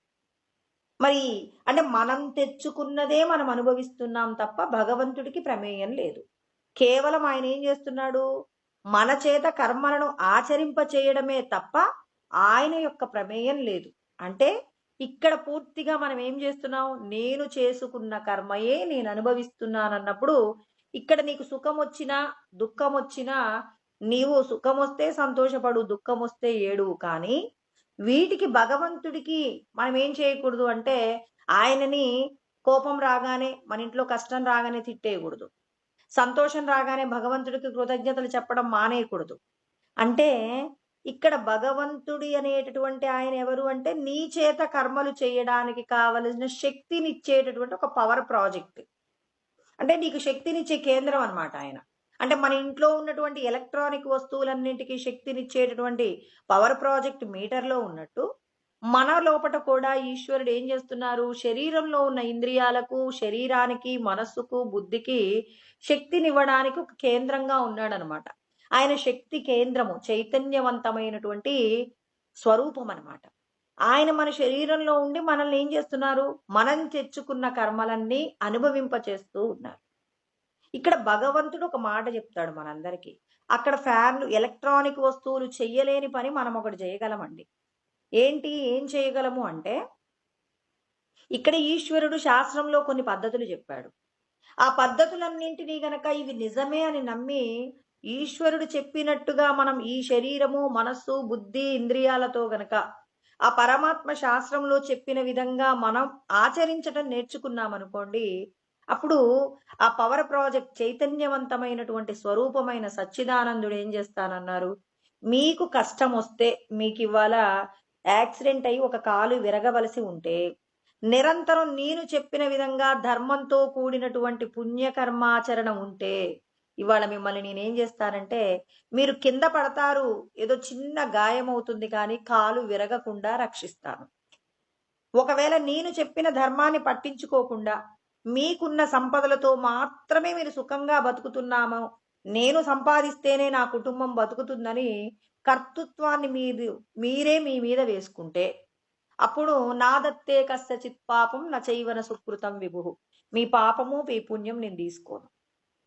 మరి అంటే మనం తెచ్చుకున్నదే మనం అనుభవిస్తున్నాం తప్ప భగవంతుడికి ప్రమేయం లేదు. కేవలం ఆయన ఏం చేస్తున్నాడు? మన చేత కర్మలను ఆచరింప చేయడమే తప్ప ఆయన యొక్క ప్రమేయం లేదు. అంటే ఇక్కడ పూర్తిగా మనం ఏం చేస్తున్నాం? నేను చేసుకున్న కర్మయే నేను అనుభవిస్తున్నానన్నప్పుడు ఇక్కడ నీకు సుఖం వచ్చినా దుఃఖం వచ్చినా నీవు సుఖం వస్తే సంతోషపడు, దుఃఖం వస్తే ఏడువు. కానీ వీటికి భగవంతుడికి మనం ఏం చేయకూడదు అంటే ఆయనని కోపం రాగానే, మన ఇంట్లో కష్టం రాగానే తిట్టేయకూడదు. సంతోషం రాగానే భగవంతుడికి కృతజ్ఞతలు చెప్పడం మానేయకూడదు. అంటే ఇక్కడ భగవంతుడి అనేటటువంటి ఆయన ఎవరు అంటే నీ చేత కర్మలు చేయడానికి కావలసిన శక్తిని ఇచ్చేటటువంటి ఒక పవర్ ప్రాజెక్ట్. అంటే నీకు శక్తినిచ్చే కేంద్రం అన్నమాట ఆయన. అంటే మన ఇంట్లో ఉన్నటువంటి ఎలక్ట్రానిక్ వస్తువులన్నింటికి శక్తినిచ్చేటటువంటి పవర్ ప్రాజెక్ట్ మీటర్లో ఉన్నట్టు మన లోపట కూడా ఈశ్వరుడు ఏం చేస్తున్నారు? శరీరంలో ఉన్న ఇంద్రియాలకు, శరీరానికి, మనస్సుకు, బుద్ధికి శక్తినివ్వడానికి ఒక కేంద్రంగా ఉన్నాడనమాట. ఆయన శక్తి కేంద్రము చైతన్యవంతమైనటువంటి స్వరూపం అన్నమాట. ఆయన మన శరీరంలో ఉండి మనల్ని ఏం చేస్తున్నారు? మనం తెచ్చుకున్న కర్మలన్నీ అనుభవింప చేస్తూ ఉన్నారు. ఇక్కడ భగవంతుడు ఒక మాట చెప్తాడు మనందరికీ. అక్కడ ఫ్యాన్లు, ఎలక్ట్రానిక్ వస్తువులు చెయ్యలేని పని మనం ఒకటి చేయగలమండి. ఏంటి? ఏం చేయగలము అంటే ఇక్కడ ఈశ్వరుడు శాస్త్రంలో కొన్ని పద్ధతులు చెప్పాడు. ఆ పద్ధతులన్నింటినీ గనక ఇవి నిజమే అని నమ్మి ఈశ్వరుడు చెప్పినట్టుగా మనం ఈ శరీరము, మనస్సు, బుద్ధి, ఇంద్రియాలతో గనక ఆ పరమాత్మ శాస్త్రంలో చెప్పిన విధంగా మనం ఆచరించటం నేర్చుకున్నామనుకోండి, అప్పుడు ఆ పవర్ ప్రాజెక్ట్ చైతన్యవంతమైనటువంటి స్వరూపమైన సచ్చిదానందుడు ఏం చేస్తానన్నారు? మీకు కష్టం వస్తే, మీకు ఇవాళ యాక్సిడెంట్ అయ్యి ఒక కాలు విరగవలసి ఉంటే, నిరంతరం నేను చెప్పిన విధంగా ధర్మంతో కూడినటువంటి పుణ్యకర్మాచరణ ఉంటే ఇవాళ మిమ్మల్ని నేనేం చేస్తానంటే మీరు కింద పడతారు, ఏదో చిన్న గాయం అవుతుంది, కానీ కాలు విరగకుండా రక్షిస్తాను. ఒకవేళ నేను చెప్పిన ధర్మాన్ని పట్టించుకోకుండా మీకున్న సంపదలతో మాత్రమే మీరు సుఖంగా బతుకుతున్నాము, నేను సంపాదిస్తేనే నా కుటుంబం బతుకుతుందని కర్తృత్వాన్ని మీరే మీ మీద వేసుకుంటే అప్పుడు నాదత్తే కస్యచిత్ పాపం నచైవన సుకృతం విభు. మీ పాపము మీ పుణ్యం నేను తీసుకోను.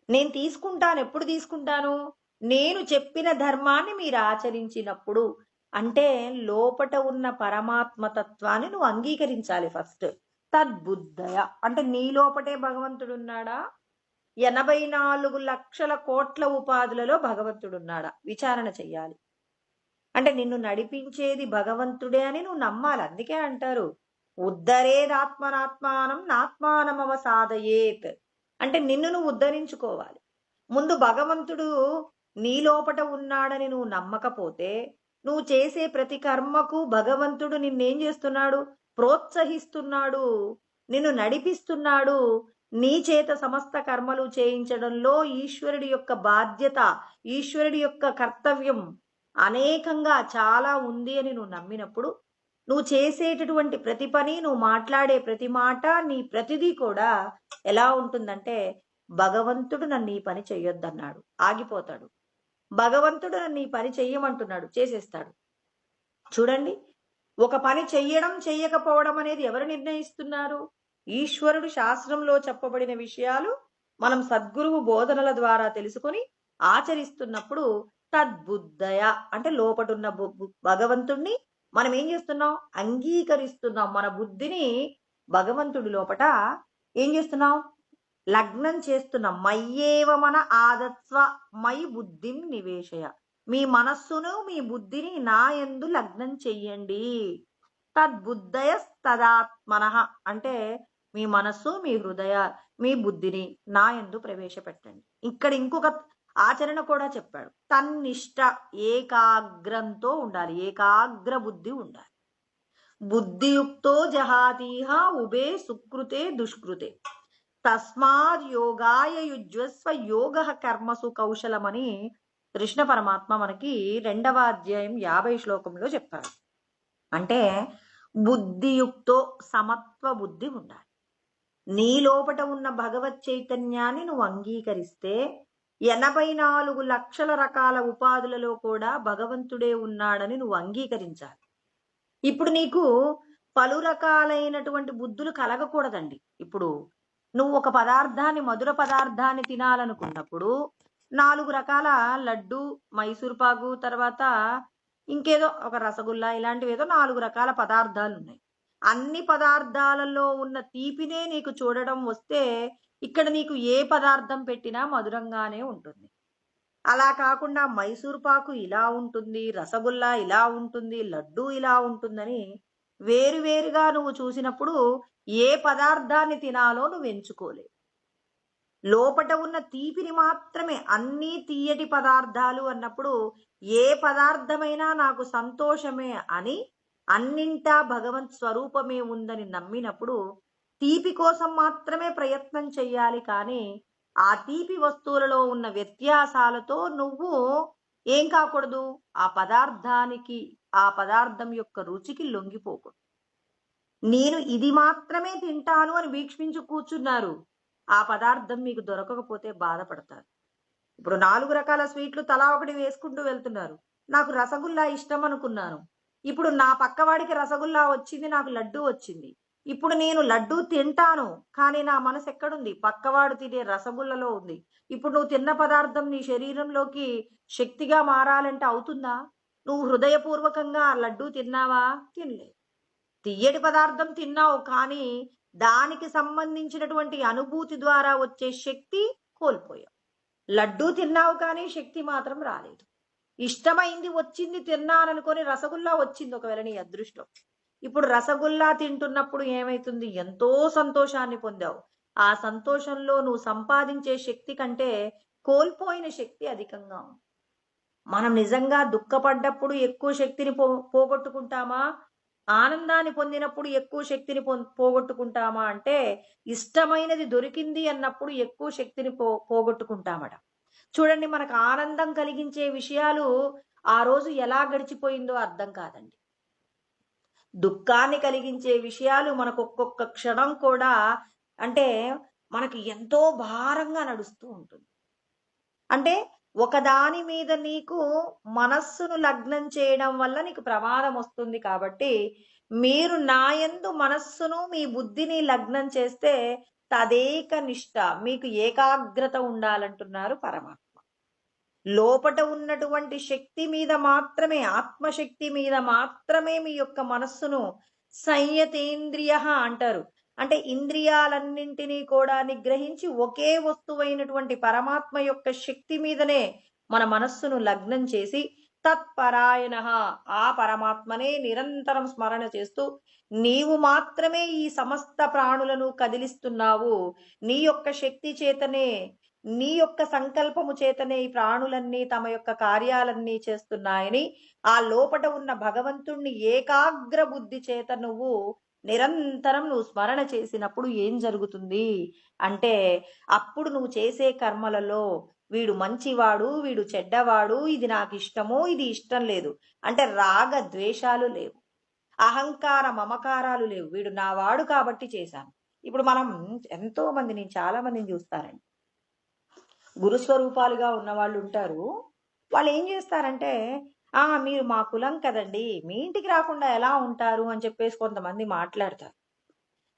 నేను తీసుకుంటాను. ఎప్పుడు తీసుకుంటాను? నేను చెప్పిన ధర్మాన్ని మీరు ఆచరించినప్పుడు. అంటే లోపట ఉన్న పరమాత్మ తత్వాన్ని నువ్వు అంగీకరించాలి ఫస్ట్. తద్బుద్ధయ అంటే నీ లోపటే భగవంతుడు ఉన్నాడా? 84 లక్షల కోట్ల ఉపాధులలో భగవంతుడు ఉన్నాడా? విచారణ చెయ్యాలి. అంటే నిన్ను నడిపించేది భగవంతుడే అని నువ్వు నమ్మాలి. అందుకే అంటారు ఉద్ధరేదాత్మనాత్మానం నాత్మానమవసాదయేత్. అంటే నిన్ను నువ్వు ఉద్ధరించుకోవాలి. ముందు భగవంతుడు నీ లోపట ఉన్నాడని నువ్వు నమ్మకపోతే నువ్వు చేసే ప్రతి కర్మకు భగవంతుడు నిన్నేం చేస్తున్నాడు? ప్రోత్సహిస్తున్నాడు, నిన్ను నడిపిస్తున్నాడు. నీ చేత సమస్త కర్మలు చేయించడంలో ఈశ్వరుడి యొక్క బాధ్యత, ఈశ్వరుడి యొక్క కర్తవ్యం అనేకంగా చాలా ఉంది అని నువ్వు నమ్మినప్పుడు నువ్వు చేసేటటువంటి ప్రతి పని, నువ్వు మాట్లాడే ప్రతి మాట, నీ ప్రతిదీ కూడా ఎలా ఉంటుందంటే, భగవంతుడు నన్ను ఈ పని చెయ్యొద్దన్నాడు, ఆగిపోతాడు. భగవంతుడు నన్ను ఈ పని చెయ్యమంటున్నాడు, చేసేస్తాడు. చూడండి, ఒక పని చెయ్యడం చెయ్యకపోవడం అనేది ఎవరు నిర్ణయిస్తున్నారు? ఈశ్వరుడు శాస్త్రంలో చెప్పబడిన విషయాలు మనం సద్గురువు బోధనల ద్వారా తెలుసుకొని ఆచరిస్తున్నప్పుడు తద్బుద్ధయ అంటే లోపటున్న భగవంతుణ్ణి మనం ఏం చేస్తున్నాం? అంగీకరిస్తున్నాం. మన బుద్ధిని భగవంతుడి లోపట ఏం చేస్తున్నాం? లగ్నం చేస్తున్నాం. మయ్యేవ మన ఆదత్స్వ మయి బుద్ధిం నివేశయ. మీ మనస్సును మీ బుద్ధిని నా యందు లగ్నం చెయ్యండి. తద్బుద్ధయ తదాత్మన అంటే మీ మనస్సు, మీ హృదయ, మీ బుద్ధిని నా యందు ప్రవేశపెట్టండి. ఇక్కడ ఇంకొక ఆచరణ కూడా చెప్పాడు. తన్నిష్ట ఏకాగ్రంతో ఉండాలి, ఏకాగ్ర బుద్ధి ఉండాలి. బుద్ధియుక్తో జహాతీహ ఉభే సుకృతే దుష్కృతే తస్మాత్ యోగాయ యుజ్వస్వ యోగ కర్మసు కౌశలమని కృష్ణ పరమాత్మ మనకి 2వ అధ్యాయం 50 శ్లోకంలో చెప్పాడు. అంటే బుద్ధియుక్తో సమత్వ బుద్ధి ఉండాలి. నీ లోపట ఉన్న భగవత్ చైతన్యాన్ని నువ్వు అంగీకరిస్తే 84 లక్షల రకాల ఉపాధులలో కూడా భగవంతుడే ఉన్నాడని నువ్వు అంగీకరించాలి. ఇప్పుడు నీకు పలు రకాలైనటువంటి బుద్ధులు కలగకూడదండి. ఇప్పుడు నువ్వు ఒక పదార్థాన్ని, మధుర పదార్థాన్ని తినాలనుకున్నప్పుడు 4 రకాల లడ్డు, మైసూర్ పాకు, తర్వాత ఇంకేదో ఒక రసగుల్లా, ఇలాంటివి ఏదో 4 రకాల పదార్థాలు ఉన్నాయి. అన్ని పదార్థాలలో ఉన్న తీపినే నీకు చూడడం వస్తే ఇక్కడ నీకు ఏ పదార్థం పెట్టినా మధురంగానే ఉంటుంది. అలా కాకుండా మైసూర్ పాకు ఇలా ఉంటుంది, రసగుల్లా ఇలా ఉంటుంది, లడ్డు ఇలా ఉంటుందని వేరువేరుగా నువ్వు చూసినప్పుడు ఏ పదార్థాన్ని తినాలో నువ్వు ఎంచుకోలేవు. లోపట ఉన్న తీపిని మాత్రమే, అన్నీ తీయటి పదార్థాలు అన్నప్పుడు ఏ పదార్థమైనా నాకు సంతోషమే అని, అన్నింటా భగవంత్ స్వరూపమే ఉందని నమ్మినప్పుడు తీపి కోసం మాత్రమే ప్రయత్నం చెయ్యాలి. కానీ ఆ తీపి వస్తువులలో ఉన్న వ్యత్యాసాలతో నువ్వు ఏం కాకూడదు? ఆ పదార్థానికి, ఆ పదార్థం యొక్క రుచికి లొంగిపోకూడదు. నేను ఇది మాత్రమే తింటాను అని వీక్షించి కూర్చున్నారు, ఆ పదార్థం మీకు దొరకకపోతే బాధపడతారు. ఇప్పుడు 4 రకాల స్వీట్లు తలా ఒకటి వేసుకుంటూ వెళ్తున్నారు. నాకు రసగుల్లా ఇష్టం అనుకున్నాను, ఇప్పుడు నా పక్కవాడికి రసగుల్లా వచ్చింది, నాకు లడ్డు వచ్చింది. ఇప్పుడు నేను లడ్డు తింటాను, కానీ నా మనసు ఎక్కడుంది? పక్కవాడు తినే రసగుల్లలో ఉంది. ఇప్పుడు నువ్వు తిన్న పదార్థం నీ శరీరంలోకి శక్తిగా మారాలంటే అవుతుందా? నువ్వు హృదయపూర్వకంగా ఆ లడ్డు తిన్నావా? తినలేదు. తియ్యటి పదార్థం తిన్నావు, కానీ దానికి సంబంధించినటువంటి అనుభూతి ద్వారా వచ్చే శక్తి కోల్పోయావు. లడ్డు తిన్నావు కానీ శక్తి మాత్రం రాలేదు. ఇష్టమైంది వచ్చింది, తిన్నాననుకొని రసగుల్లా వచ్చింది ఒకవేళ నీ అదృష్టం. ఇప్పుడు రసగుల్లా తింటున్నప్పుడు ఏమైతుంది? ఎంతో సంతోషాన్ని పొందావు. ఆ సంతోషంలో నువ్వు సంపాదించే శక్తి కంటే కోల్పోయిన శక్తి అధికంగా ఉంది. మనం నిజంగా దుఃఖపడ్డప్పుడు ఎక్కువ శక్తిని పోగొట్టుకుంటామా? ఆనందాన్ని పొందినప్పుడు ఎక్కువ శక్తిని పోగొట్టుకుంటామా? అంటే ఇష్టమైనది దొరికింది అన్నప్పుడు ఎక్కువ శక్తిని పోగొట్టుకుంటామట. చూడండి, మనకు ఆనందం కలిగించే విషయాలు ఆ రోజు ఎలా గడిచిపోయిందో అర్థం కాదండి. దుఃఖాన్ని కలిగించే విషయాలు మనకు ఒక్కొక్క క్షణం కూడా అంటే మనకి ఎంతో భారంగా నడుస్తూ ఉంటుంది. అంటే ఒకదాని మీద నీకు మనస్సును లగ్నం చేయడం వల్ల నీకు ప్రమాదం వస్తుంది. కాబట్టి మీరు నాయందు మనస్సును, మీ బుద్ధిని లగ్నం చేస్తే తదేక నిష్ట, మీకు ఏకాగ్రత ఉండాలంటున్నారు పరమాత్మ. లోపట ఉన్నటువంటి శక్తి మీద మాత్రమే, ఆత్మశక్తి మీద మాత్రమే మీ యొక్క మనస్సును సంయతేంద్రియ అంటారు. అంటే ఇంద్రియాలన్నింటినీ కూడా నిగ్రహించి ఒకే వస్తువైనటువంటి పరమాత్మ యొక్క శక్తి మీదనే మన మనస్సును లగ్నం చేసి తత్పరాయణ, ఆ పరమాత్మనే నిరంతరం స్మరణ చేస్తూ నీవు మాత్రమే ఈ సమస్త ప్రాణులను కదిలిస్తున్నావు, నీ యొక్క శక్తి చేతనే, నీ యొక్క సంకల్పము చేతనే ఈ ప్రాణులన్నీ తమ యొక్క కార్యాలన్నీ చేస్తున్నాయని ఆ లోపట ఉన్న భగవంతుణ్ణి ఏకాగ్ర బుద్ధి చేత నువ్వు నిరంతరం నువ్వు స్మరణ చేసినప్పుడు ఏం జరుగుతుంది అంటే, అప్పుడు నువ్వు చేసే కర్మలలో వీడు మంచివాడు, వీడు చెడ్డవాడు, ఇది నాకు ఇష్టము, ఇది ఇష్టం లేదు అంటే రాగ ద్వేషాలు లేవు, అహంకార మమకారాలు లేవు. వీడు నా వాడు కాబట్టి చేశాను. ఇప్పుడు మనం ఎంతో మంది, నేను చాలా మందిని చూస్తానండి, గురుస్వరూపాలుగా ఉన్న వాళ్ళు ఉంటారు. వాళ్ళు ఏం చేస్తారంటే, మీరు మా కులం కదండి, మీ ఇంటికి రాకుండా ఎలా ఉంటారు అని చెప్పేసి కొంతమంది మాట్లాడతారు.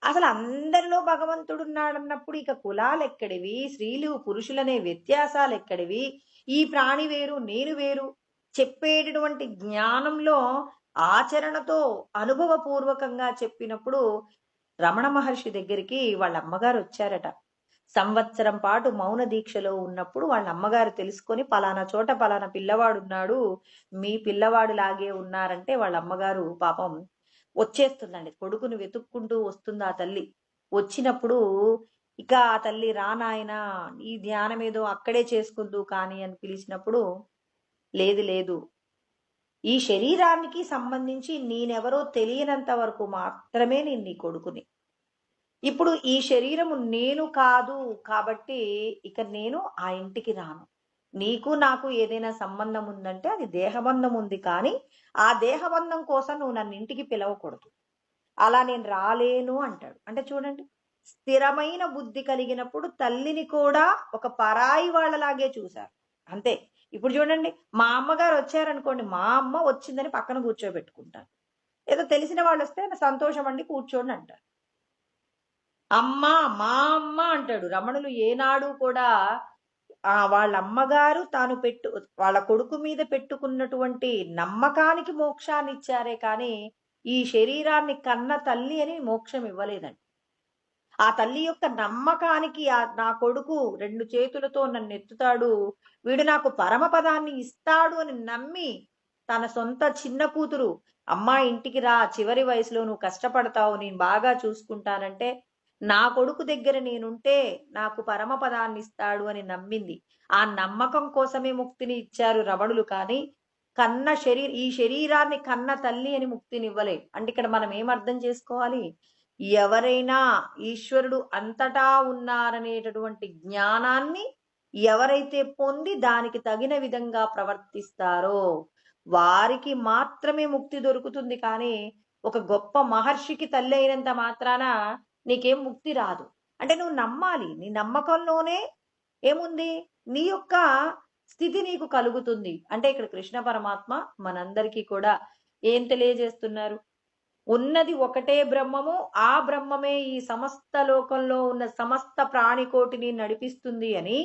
అసలు అందరిలో భగవంతుడు ఉన్నాడన్నప్పుడు ఇక కులాలు ఎక్కడివి, స్త్రీలు పురుషులనే వ్యత్యాసాలు ఎక్కడివి, ఈ ప్రాణి వేరు నేను వేరు చెప్పేటటువంటి జ్ఞానంలో ఆచరణతో అనుభవపూర్వకంగా చెప్పినప్పుడు రమణ మహర్షి దగ్గరికి వాళ్ళ అమ్మగారు వచ్చారట. సంవత్సరం పాటు మౌన దీక్షలో ఉన్నప్పుడు వాళ్ళ అమ్మగారు తెలుసుకొని, పలానా చోట పలానా పిల్లవాడు ఉన్నాడు, మీ పిల్లవాడు లాగే ఉన్నారంటే వాళ్ళ అమ్మగారు పాపం వచ్చేస్తుందండి, కొడుకును వెతుక్కుంటూ వస్తుంది ఆ తల్లి. వచ్చినప్పుడు ఇక ఆ తల్లి రానాయన ఈ ధ్యానం ఏదో అక్కడే చేసుకుంటూ కానీ అని పిలిచినప్పుడు, లేదు లేదు, ఈ శరీరానికి సంబంధించి నేనెవరో తెలియనంత వరకు మాత్రమే నేను నీ కొడుకుని. ఇప్పుడు ఈ శరీరము నేను కాదు కాబట్టి ఇక నేను ఆ ఇంటికి రాను. నీకు నాకు ఏదైనా సంబంధం ఉందంటే అది దేహబంధం ఉంది, కానీ ఆ దేహబంధం కోసం నువ్వు నన్ను ఇంటికి పిలవకూడదు, అలా నేను రాలేను అంటాడు. అంటే చూడండి, స్థిరమైన బుద్ధి కలిగినప్పుడు తల్లిని కూడా ఒక పరాయి వాళ్ళలాగే చూశారు. అంతే. ఇప్పుడు చూడండి, మా అమ్మగారు వచ్చారనుకోండి, మా అమ్మ వచ్చిందని పక్కన కూర్చోబెట్టుకుంటాను. ఏదో తెలిసిన వాళ్ళు వస్తే సంతోషం అండి కూర్చోండి అంటారు. అమ్మ మా అమ్మ అంటాడు. రమణులు ఏనాడు కూడా వాళ్ళ అమ్మగారు తాను వాళ్ళ కొడుకు మీద పెట్టుకున్నటువంటి నమ్మకానికి మోక్షాన్ని ఇచ్చారే కానీ ఈ శరీరాన్ని కన్న తల్లి అని మోక్షం ఇవ్వలేదండి. ఆ తల్లి యొక్క నమ్మకానికి నా కొడుకు 2 చేతులతో నన్ను ఎత్తుతాడు, వీడు నాకు పరమపదాన్ని ఇస్తాడు అని నమ్మి తన సొంత చిన్న కూతురు, అమ్మా ఇంటికి రా, చివరి వయసులో నువ్వు కష్టపడతావు, నేను బాగా చూసుకుంటానంటే నా కొడుకు దగ్గర నేనుంటే నాకు పరమపదాన్ని ఇస్తాడు అని నమ్మింది. ఆ నమ్మకం కోసమే ముక్తిని ఇచ్చారు రమణులు, కానీ ఈ శరీరాన్ని కన్న తల్లి అని ముక్తినివ్వలే. అంటే ఇక్కడ మనం ఏం అర్థం చేసుకోవాలి, ఎవరైనా ఈశ్వరుడు అంతటా ఉన్నారనేటటువంటి జ్ఞానాన్ని ఎవరైతే పొంది దానికి తగిన విధంగా ప్రవర్తిస్తారో వారికి మాత్రమే ముక్తి దొరుకుతుంది. కానీ ఒక గొప్ప మహర్షికి తల్లి అయినంత మాత్రాన నీకేం ముక్తి రాదు. అంటే నువ్వు నమ్మాలి, నీ నమ్మకంలోనే ఏముంది, నీ యొక్క స్థితి నీకు కలుగుతుంది. అంటే ఇక్కడ కృష్ణ పరమాత్మ మనందరికీ కూడా ఏం తెలియజేస్తున్నారు, ఉన్నది ఒకటే బ్రహ్మము, ఆ బ్రహ్మమే ఈ సమస్త లోకంలో ఉన్న సమస్త ప్రాణికోటిని నడిపిస్తుంది అని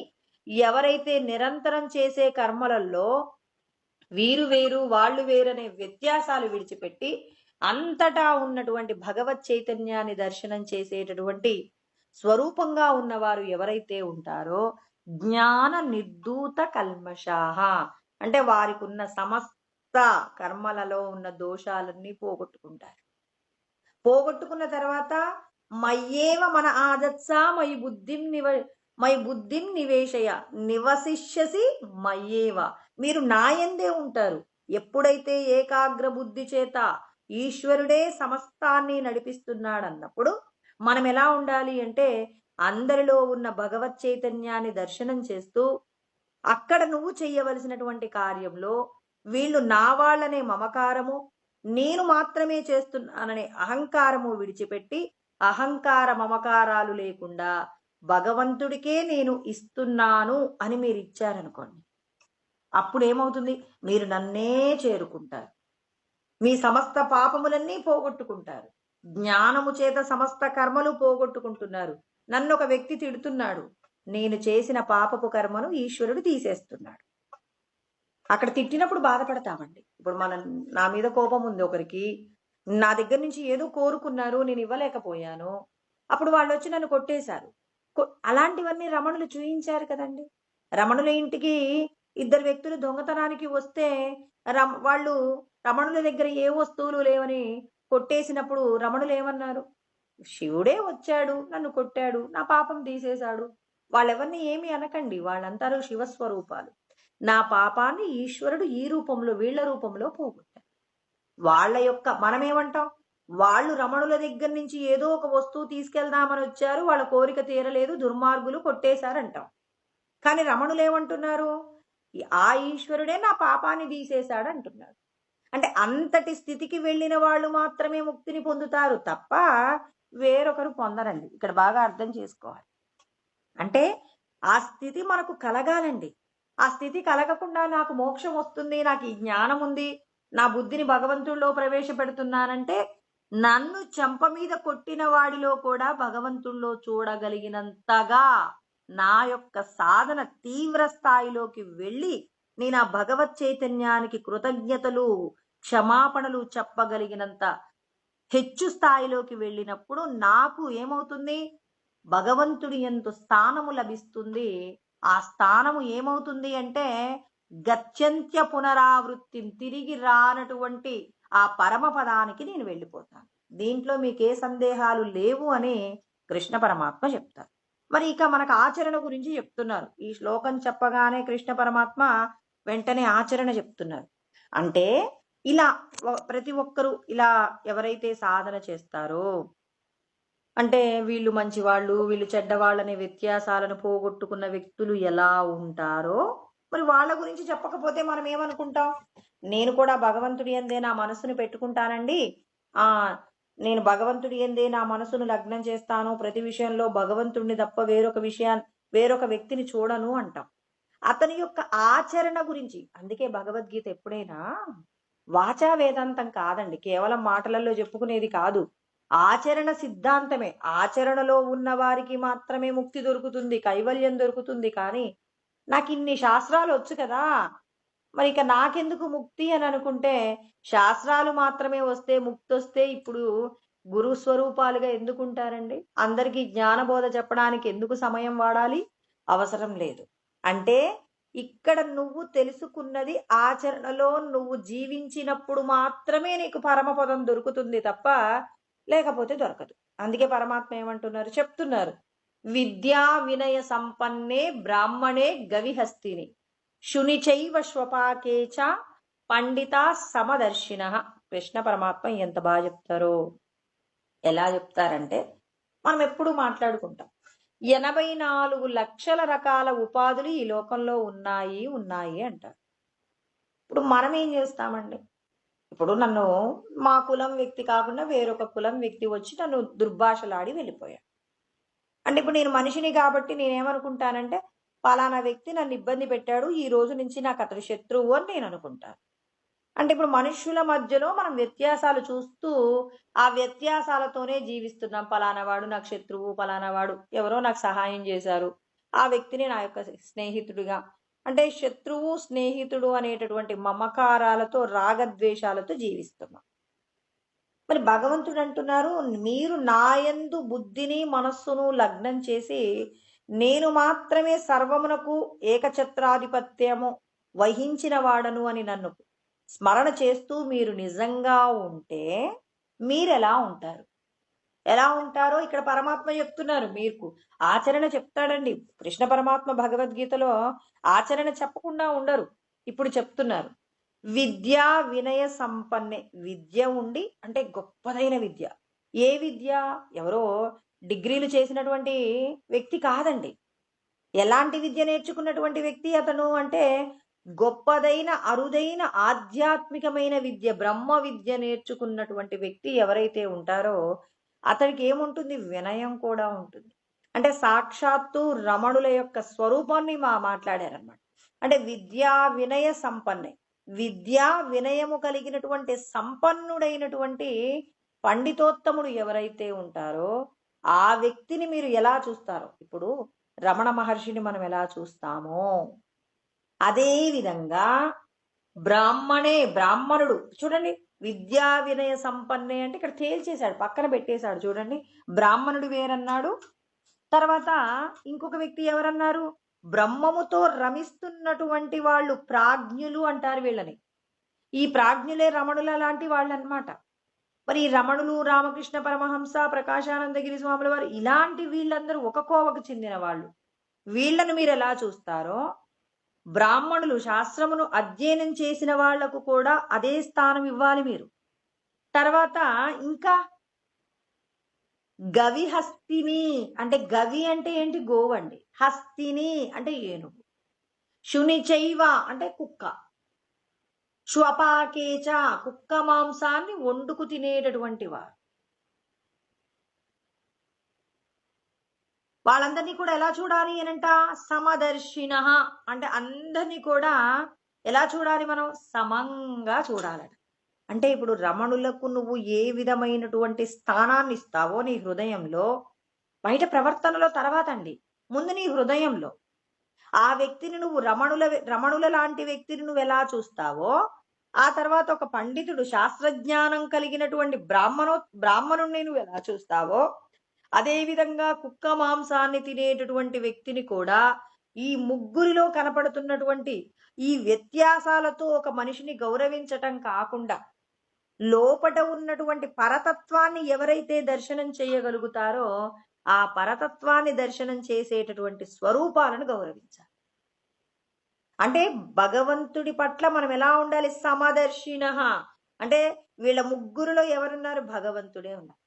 ఎవరైతే నిరంతరం చేసే కర్మలలో వీరు వేరు వాళ్ళు వేరనే వ్యత్యాసాలు విడిచిపెట్టి అంతటా ఉన్నటువంటి భగవత్ చైతన్యాన్ని దర్శనం చేసేటటువంటి స్వరూపంగా ఉన్నవారు ఎవరైతే ఉంటారో జ్ఞాన నిర్ధూత కల్మషాహ, అంటే వారికి ఉన్న సమస్త కర్మలలో ఉన్న దోషాలన్నీ పోగొట్టుకుంటారు. పోగొట్టుకున్న తర్వాత మయ్యేవ మన ఆదత్సా మై బుద్ధిం నివేశయ నివసిష్యసి మయ్యేవ, మీరు నాయందే ఉంటారు. ఎప్పుడైతే ఏకాగ్ర బుద్ధి చేత ఈశ్వరుడే సమస్తాన్ని నడిపిస్తున్నాడన్నప్పుడు మనం ఎలా ఉండాలి అంటే అందరిలో ఉన్న భగవత్ చైతన్యాన్ని దర్శనం చేస్తూ అక్కడ నువ్వు చెయ్యవలసినటువంటి కార్యంలో వీళ్ళు నా వాళ్ళనే మమకారము, నేను మాత్రమే చేస్తున్నాననే అహంకారము విడిచిపెట్టి అహంకార మమకారాలు లేకుండా భగవంతుడికే నేను ఇస్తున్నాను అని మీరు ఇచ్చారనుకోండి, అప్పుడు ఏమవుతుంది, మీరు నన్నే చేరుకుంటారు, మీ సమస్త పాపములన్నీ పోగొట్టుకుంటారు, జ్ఞానము చేత సమస్త కర్మలు పోగొట్టుకుంటున్నారు. నన్ను ఒక వ్యక్తి తిడుతున్నాడు, నేను చేసిన పాపపు కర్మను ఈశ్వరుడు తీసేస్తున్నాడు. అక్కడ తిట్టినప్పుడు బాధపడతామండి. ఇప్పుడు నా మీద కోపం ఉంది ఒకరికి, నా దగ్గర నుంచి ఏదో కోరుకున్నారు, నేను ఇవ్వలేకపోయాను, అప్పుడు వాళ్ళు వచ్చి నన్ను కొట్టేశారు. అలాంటివన్నీ రమణులు చూయించారు కదండి. రమణుల ఇంటికి 2 వ్యక్తులు దొంగతనానికి వస్తే వాళ్ళు రమణుల దగ్గర ఏ వస్తువులు లేవని కొట్టేసినప్పుడు రమణులు ఏమన్నారు? శివుడే వచ్చాడు, నన్ను కొట్టాడు, నా పాపం తీసేశాడు. వాళ్ళెవరిని ఏమి అనకండి. వాళ్ళంటారు శివస్వరూపాలు. నా పాపాన్ని ఈశ్వరుడు ఈ రూపంలో, వీళ్ళ రూపంలో పోగొట్టాడు. వాళ్ళ యొక్క మనమేమంటాం? వాళ్ళు రమణుల దగ్గర నుంచి ఏదో ఒక వస్తువు తీసుకెళ్దామని వచ్చారు. వాళ్ళ కోరిక తీరలేదు, దుర్మార్గులు కొట్టేశారంటాం. కానీ రమణులు ఏమంటున్నారు? ఆ ఈశ్వరుడే నా పాపాన్ని తీసేశాడు అంటున్నారు. అంటే అంతటి స్థితికి వెళ్ళిన వాళ్ళు మాత్రమే ముక్తిని పొందుతారు తప్ప వేరొకరు పొందరండి. ఇక్కడ బాగా అర్థం చేసుకోవాలి. అంటే ఆ స్థితి మనకు కలగాలండి. ఆ స్థితి కలగకుండా నాకు మోక్షం వస్తుంది, నాకు ఈ జ్ఞానం ఉంది, నా బుద్ధిని భగవంతుడిలో ప్రవేశపెడుతున్నానంటే నన్ను చెంప మీద కొట్టిన వాడిలో కూడా భగవంతుడిలో చూడగలిగినంతగా నా యొక్క సాధన తీవ్ర స్థాయిలోకి వెళ్ళి నేను ఆ భగవత్ చైతన్యానికి కృతజ్ఞతలు, క్షమాపణలు చెప్పగలిగినంత హెచ్చు స్థాయిలోకి వెళ్ళినప్పుడు నాకు ఏమవుతుంది? భగవంతుడి యందు స్థానము లభిస్తుంది. ఆ స్థానము ఏమవుతుంది అంటే గత్యంత్య పునరావృత్తి, తిరిగి రానటువంటి ఆ పరమ పదానికి నేను వెళ్ళిపోతాను. దీంట్లో మీకే సందేహాలు లేవు అని కృష్ణ పరమాత్మ చెప్తారు. మరి ఇక మనకు ఆచరణ గురించి చెప్తున్నారు. ఈ శ్లోకం చెప్పగానే కృష్ణ పరమాత్మ వెంటనే ఆచరణ చెప్తున్నారు. అంటే ఇలా ప్రతి ఒక్కరూ ఇలా ఎవరైతే సాధన చేస్తారో, అంటే వీళ్ళు మంచివాళ్ళు, వీళ్ళు చెడ్డవాళ్ళనే వ్యత్యాసాలను పోగొట్టుకున్న వ్యక్తులు ఎలా ఉంటారో మరి వాళ్ళ గురించి చెప్పకపోతే మనం ఏమనుకుంటాం? నేను కూడా భగవంతుడి యందే నా మనసును పెట్టుకుంటానండి, నేను భగవంతుడి యందే నా మనసును లగ్నం చేస్తాను, ప్రతి విషయంలో భగవంతుడిని తప్ప వేరొక వ్యక్తిని చూడను అంటాం. అతని యొక్క ఆచరణ గురించి, అందుకే భగవద్గీత ఎప్పుడైనా వాచా వేదాంతం కాదండి, కేవలం మాటలలో చెప్పుకునేది కాదు, ఆచరణ సిద్ధాంతమే. ఆచరణలో ఉన్న వారికి మాత్రమే ముక్తి దొరుకుతుంది, కైవల్యం దొరుకుతుంది. కానీ నాకు ఇన్ని శాస్త్రాలు వచ్చు కదా, మరి ఇక నాకెందుకు ముక్తి అని అనుకుంటే, శాస్త్రాలు మాత్రమే వస్తే ముక్తి వస్తే ఇప్పుడు గురు స్వరూపాలుగా ఎందుకు ఉంటారండి? అందరికీ జ్ఞానబోధ చెప్పడానికి ఎందుకు సమయం వాడాలి? అవసరం లేదు. అంటే ఇక్కడ నువ్వు తెలుసుకున్నది ఆచరణలో నువ్వు జీవించినప్పుడు మాత్రమే నీకు పరమపదం దొరుకుతుంది తప్ప లేకపోతే దొరకదు. అందుకే పరమాత్మ ఏమంటున్నారు? చెప్తున్నారు, విద్యా వినయ సంపన్నే బ్రాహ్మణే గవిహస్తిని శునిచైవ శ్వపాకేచ పండిత సమదర్శిన. కృష్ణ పరమాత్మ ఎంత బాగా చెప్తారో. ఎలా చెప్తారంటే, మనం ఎప్పుడు మాట్లాడుకుంటాం 84 లక్షల రకాల ఉపాధులు ఈ లోకంలో ఉన్నాయి అంటారు. ఇప్పుడు మనం ఏం చేస్తామండి? ఇప్పుడు నన్ను మా కులం వ్యక్తి కాకుండా వేరొక కులం వ్యక్తి వచ్చి నన్ను దుర్భాషలాడి వెళ్ళిపోయాడు అంటే, ఇప్పుడు నేను మనిషిని కాబట్టి నేనేమనుకుంటానంటే పలానా వ్యక్తి నన్ను ఇబ్బంది పెట్టాడు, ఈ రోజు నుంచి నాకు అతడు శత్రువు అని నేను అనుకుంటాను. అంటే ఇప్పుడు మనుష్యుల మధ్యలో మనం వ్యత్యాసాలు చూస్తూ ఆ వ్యత్యాసాలతోనే జీవిస్తున్నాం. పలానా వాడు నాకు శత్రువు, పలానా వాడు ఎవరో నాకు సహాయం చేశారు, ఆ వ్యక్తిని నా యొక్క స్నేహితుడిగా, అంటే శత్రువు స్నేహితుడు అనేటటువంటి మమకారాలతో రాగద్వేషాలతో జీవిస్తున్నాం. మరి భగవంతుడు అంటున్నారు, మీరు నాయందు బుద్ధిని మనస్సును లగ్నం చేసి నేను మాత్రమే సర్వమునకు ఏకఛత్రాధిపత్యము వహించిన వాడను అని నన్ను స్మరణ చేస్తూ మీరు నిజంగా ఉంటే మీరెలా ఉంటారు? ఎలా ఉంటారో ఇక్కడ పరమాత్మ చెప్తున్నారు. మీకు ఆచరణ చెప్తాడండి కృష్ణ పరమాత్మ. భగవద్గీతలో ఆచరణ చెప్పకుండా ఉండరు. ఇప్పుడు చెప్తున్నారు, విద్యా వినయ సంపన్నే. విద్య ఉండి అంటే గొప్పదైన విద్య. ఏ విద్య? ఎవరో డిగ్రీలు చేసినటువంటి వ్యక్తి కాదండి. ఎలాంటి విద్య నేర్చుకున్నటువంటి వ్యక్తి అతను అంటే గొప్పదైన అరుదైన ఆధ్యాత్మికమైన విద్య, బ్రహ్మ విద్య నేర్చుకున్నటువంటి వ్యక్తి ఎవరైతే ఉంటారో అతనికి ఏముంటుంది? వినయం కూడా ఉంటుంది. అంటే సాక్షాత్తు రమణుల యొక్క స్వరూపాన్ని మాట్లాడారన్నమాట. అంటే విద్యా వినయ సంపన్నే. విద్యా వినయము కలిగినటువంటి సంపన్నుడైనటువంటి పండితోత్తముడు ఎవరైతే ఉంటారో ఆ వ్యక్తిని మీరు ఎలా చూస్తారో, ఇప్పుడు రమణ మహర్షిని మనం ఎలా చూస్తామో అదే విధంగా బ్రాహ్మణుడు చూడండి, విద్యా వినయ సంపన్నే అంటే ఇక్కడ తేల్చేశాడు, పక్కన పెట్టేశాడు. చూడండి, బ్రాహ్మణుడు వేరన్నాడు, తర్వాత ఇంకొక వ్యక్తి ఎవరన్నారు? బ్రహ్మముతో రమిస్తున్నటువంటి వాళ్ళు ప్రాజ్ఞులు అంటారు వీళ్ళని. ఈ ప్రాజ్ఞులే రమణుల లాంటి వాళ్ళు అన్నమాట. మరి ఈ రమణులు, రామకృష్ణ పరమహంస, ప్రకాశానందగిరి స్వాముల వారు ఇలాంటి వీళ్ళందరూ ఒక కోవకు చెందిన వాళ్ళు. వీళ్ళను మీరు ఎలా చూస్తారో బ్రాహ్మణులు శాస్త్రమును అధ్యయనం చేసిన వాళ్లకు కూడా అదే స్థానం ఇవ్వాలి మీరు. తర్వాత ఇంకా గవి హస్తిని అంటే గవి అంటే ఏంటి? గోవండి. హస్తిని అంటే ఏనుగు. శునిచైవ అంటే కుక్క. శ్వపాకేచ కుక్క మాంసాన్ని వండుకు తినేటటువంటి వారు. వాళ్ళందరినీ కూడా ఎలా చూడాలి అనంట? సమదర్శిన అంటే అందరినీ కూడా ఎలా చూడాలి మనం? సమంగా చూడాలట. అంటే ఇప్పుడు రమణులకు నువ్వు ఏ విధమైనటువంటి స్థానాన్ని ఇస్తావో నీ హృదయంలో, బయట ప్రవర్తనలో తర్వాత అండి, ముందు నీ హృదయంలో ఆ వ్యక్తిని నువ్వు రమణుల లాంటి వ్యక్తిని నువ్వు ఎలా చూస్తావో, ఆ తర్వాత ఒక పండితుడు శాస్త్రజ్ఞానం కలిగినటువంటి బ్రాహ్మణుణ్ణి నువ్వు ఎలా చూస్తావో, అదే విధంగా కుక్క మాంసాన్ని తినేటటువంటి వ్యక్తిని కూడా ఈ ముగ్గురిలో కనపడుతున్నటువంటి ఈ వ్యత్యాసాలతో ఒక మనిషిని గౌరవించటం కాకుండా లోపట ఉన్నటువంటి పరతత్వాన్ని ఎవరైతే దర్శనం చేయగలుగుతారో ఆ పరతత్వాన్ని దర్శనం చేసేటటువంటి స్వరూపాలను గౌరవించాలి. అంటే భగవంతుడి పట్ల మనం ఎలా ఉండాలి? సమదర్శిన అంటే వీళ్ళ ముగ్గురులో ఎవరున్నారు? భగవంతుడే ఉన్నారు.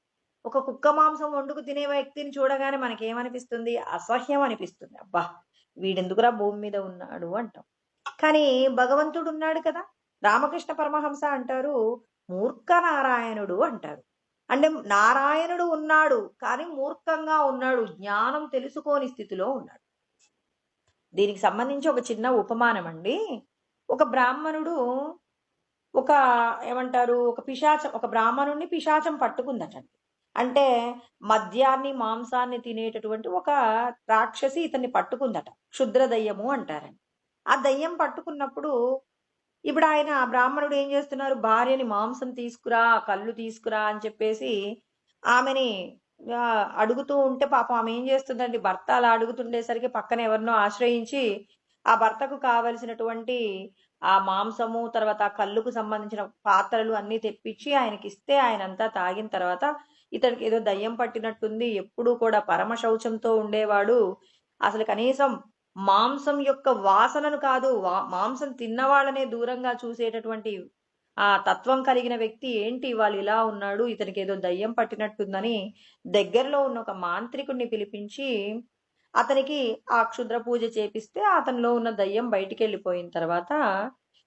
ఒక కుక్క మాంసం వండుకు తినే వ్యక్తిని చూడగానే మనకేమనిపిస్తుంది? అసహ్యం అనిపిస్తుంది. అబ్బా వీడెందుకురా భూమి మీద ఉన్నాడు అంటాం. కానీ భగవంతుడు ఉన్నాడు కదా. రామకృష్ణ పరమహంస అంటారు మూర్ఖ నారాయణుడు అంటారు. అంటే నారాయణుడు ఉన్నాడు కానీ మూర్ఖంగా ఉన్నాడు, జ్ఞానం తెలుసుకోని స్థితిలో ఉన్నాడు. దీనికి సంబంధించి ఒక చిన్న ఉపమానం అండి. ఒక బ్రాహ్మణుడు ఒక బ్రాహ్మణుడిని పిశాచం పట్టుకుందటండి. అంటే మద్యాన్ని మాంసాన్ని తినేటటువంటి ఒక రాక్షసి ఇతన్ని పట్టుకుందట. క్షుద్ర దయ్యము అంటారండి. ఆ దయ్యం పట్టుకున్నప్పుడు ఇప్పుడు ఆయన బ్రాహ్మణుడు ఏం చేస్తున్నారు? భార్యని మాంసం తీసుకురా, కళ్ళు తీసుకురా అని చెప్పేసి ఆమెని అడుగుతూ ఉంటే పాపం ఆమె ఏం చేస్తుందండి? భర్త అలా అడుగుతుండేసరికి పక్కన ఎవరినో ఆశ్రయించి ఆ భర్తకు కావలసినటువంటి ఆ మాంసము, తర్వాత ఆ కళ్ళుకు సంబంధించిన పాత్రలు అన్ని తెప్పించి ఆయనకి ఇస్తే ఆయన అంతా తాగిన తర్వాత ఇతడికి ఏదో దయ్యం పట్టినట్టుంది, ఎప్పుడూ కూడా పరమ శౌచంతో ఉండేవాడు, అసలు కనీసం మాంసం యొక్క వాసనను కాదు మాంసం తిన్నవాళ్ళనే దూరంగా చూసేటటువంటి ఆ తత్వం కలిగిన వ్యక్తి ఏంటి వాళ్ళు ఇలా ఉన్నాడు, ఇతనికి ఏదో దయ్యం పట్టినట్టుందని దగ్గరలో ఉన్న ఒక మాంత్రికుడిని పిలిపించి అతనికి ఆ క్షుద్ర పూజ చేపిస్తే అతనిలో ఉన్న దయ్యం బయటికి వెళ్ళిపోయిన తర్వాత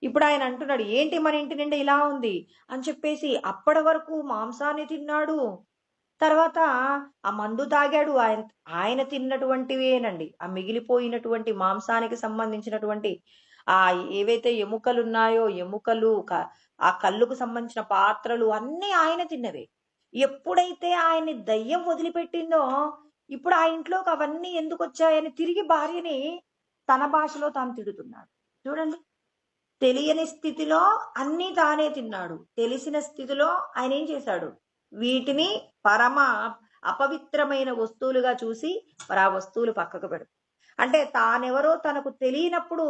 ఇప్పుడు ఆయన అంటున్నాడు, ఏంటి మన ఇంటి నిండా ఇలా ఉంది అని చెప్పేసి. అప్పటి వరకు మాంసాన్ని తిన్నాడు, తర్వాత ఆ మందు తాగాడు, ఆయన తిన్నటువంటివేనండి ఆ మిగిలిపోయినటువంటి మాంసానికి సంబంధించినటువంటి ఆ ఏవైతే ఎముకలు ఉన్నాయో ఎముకలు, ఆ కళ్ళుకు సంబంధించిన పాత్రలు అన్నీ ఆయన తిన్నవే. ఎప్పుడైతే ఆయన్ని దయ్యం వదిలిపెట్టిందో ఇప్పుడు ఆ ఇంట్లోకి అవన్నీ ఎందుకు వచ్చాయని తిరిగి భార్యని తన భాషలో తాను తిడుతున్నాడు. చూడండి, తెలియని స్థితిలో అన్నీ తానే తిన్నాడు, తెలిసిన స్థితిలో ఆయన ఏం చేశాడు? వీటిని పరమ అపవిత్రమైన వస్తువులుగా చూసి మరి ఆ వస్తువులు పక్కకు పెడు. అంటే తానెవరో తనకు తెలియనప్పుడు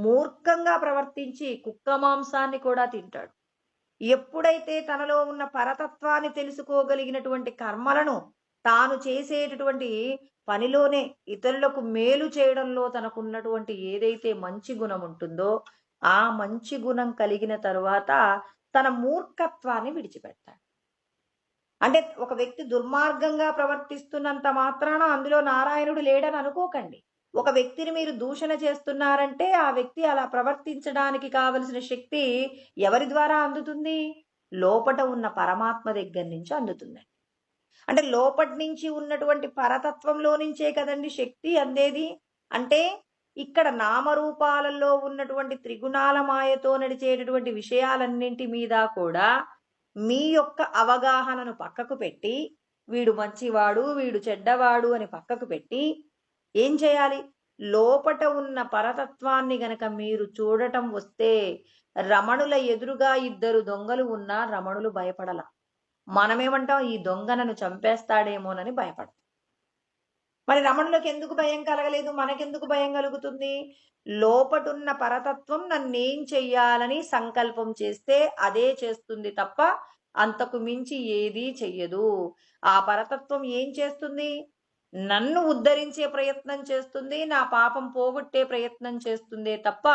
మూర్ఖంగా ప్రవర్తించి కుక్క మాంసాన్ని కూడా తింటాడు. ఎప్పుడైతే తనలో ఉన్న పరతత్వాన్ని తెలుసుకోగలిగినటువంటి కర్మలను తాను చేసేటటువంటి పనిలోనే ఇతరులకు మేలు చేయడంలో తనకున్నటువంటి ఏదైతే మంచి గుణం ఉంటుందో ఆ మంచి గుణం కలిగిన తరువాత తన మూర్ఖత్వాన్ని విడిచిపెడతాడు. అంటే ఒక వ్యక్తి దుర్మార్గంగా ప్రవర్తిస్తున్నంత మాత్రాన అందులో నారాయణుడు లేడని అనుకోకండి. ఒక వ్యక్తిని మీరు దూషణ చేస్తున్నారంటే ఆ వ్యక్తి అలా ప్రవర్తించడానికి కావలసిన శక్తి ఎవరి ద్వారా అందుతుంది? లోపట ఉన్న పరమాత్మ దగ్గర నుంచి అందుతుంది. అంటే లోపటి నుంచి ఉన్నటువంటి పరతత్వంలో నుంచే కదండి శక్తి అందేది. అంటే ఇక్కడ నామరూపాలలో ఉన్నటువంటి త్రిగుణాల మాయతో నడిచేటటువంటి విషయాలన్నింటి మీద కూడా మీ యొక్క అవగాహనను పక్కకు పెట్టి వీడు మంచివాడు వీడు చెడ్డవాడు అని పక్కకు పెట్టి ఏం చేయాలి? లోపట ఉన్న పరతత్వాన్ని గనక మీరు చూడటం వస్తే రమణుల ఎదురుగా ఇద్దరు దొంగలు ఉన్నా రమణులు భయపడలా. మనమేమంటాం? ఈ దొంగ నన్ను చంపేస్తాడేమోనని భయపడతాం. మరి రమణులకు ఎందుకు భయం కలగలేదు, మనకెందుకు భయం కలుగుతుంది? లోపటున్న పరతత్వం నన్నేం చెయ్యాలని సంకల్పం చేస్తే అదే చేస్తుంది తప్ప అంతకు మించి ఏదీ చెయ్యదు. ఆ పరతత్వం ఏం చేస్తుంది? నన్ను ఉద్ధరించే ప్రయత్నం చేస్తుంది, నా పాపం పోగొట్టే ప్రయత్నం చేస్తుందే తప్ప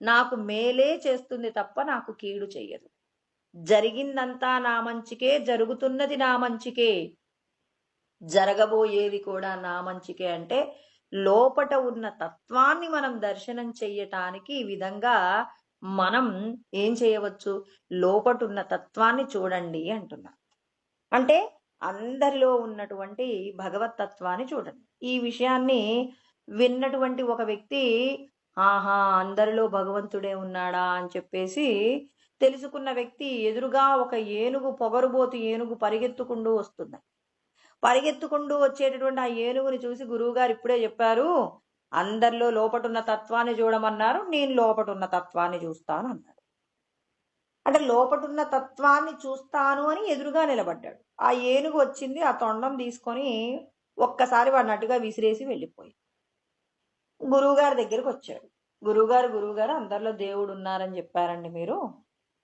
నాకు మేలే చేస్తుంది తప్ప నాకు కీడు చెయ్యదు. జరిగిందంతా నా మంచికే, జరుగుతున్నది నా మంచికే, జరగబోయేది కూడా నా మంచికే. అంటే లోపట ఉన్న తత్వాన్ని మనం దర్శనం చెయ్యటానికి ఈ విధంగా మనం ఏం చేయవచ్చు? లోపటున్న తత్వాన్ని చూడండి అంటున్నా. అంటే అందరిలో ఉన్నటువంటి భగవత్ తత్వాన్ని చూడండి. ఈ విషయాన్ని విన్నటువంటి ఒక వ్యక్తి, ఆహా అందరిలో భగవంతుడే ఉన్నాడా అని చెప్పేసి తెలుసుకున్న వ్యక్తి ఎదురుగా ఒక ఏనుగు, పొగరుబోతు ఏనుగు పరిగెత్తుకుంటూ వస్తుంది. పరిగెత్తుకుంటూ వచ్చేటటువంటి ఆ ఏనుగుని చూసి గురువుగారు ఇప్పుడే చెప్పారు, అందరిలో లోపటున్న తత్వాన్ని చూడమన్నారు, నేను లోపటున్న తత్వాన్ని చూస్తాను అన్నాడు. అంటే లోపటున్న తత్వాన్ని చూస్తాను అని ఎదురుగా నిలబడ్డాడు. ఆ ఏనుగు వచ్చింది, ఆ తొండం తీసుకొని ఒక్కసారి వాడిని అటుగా విసిరేసి వెళ్ళిపోయి గురువుగారి దగ్గరికి వచ్చాడు. గురువుగారు అందరిలో దేవుడు ఉన్నారని చెప్పారండి మీరు,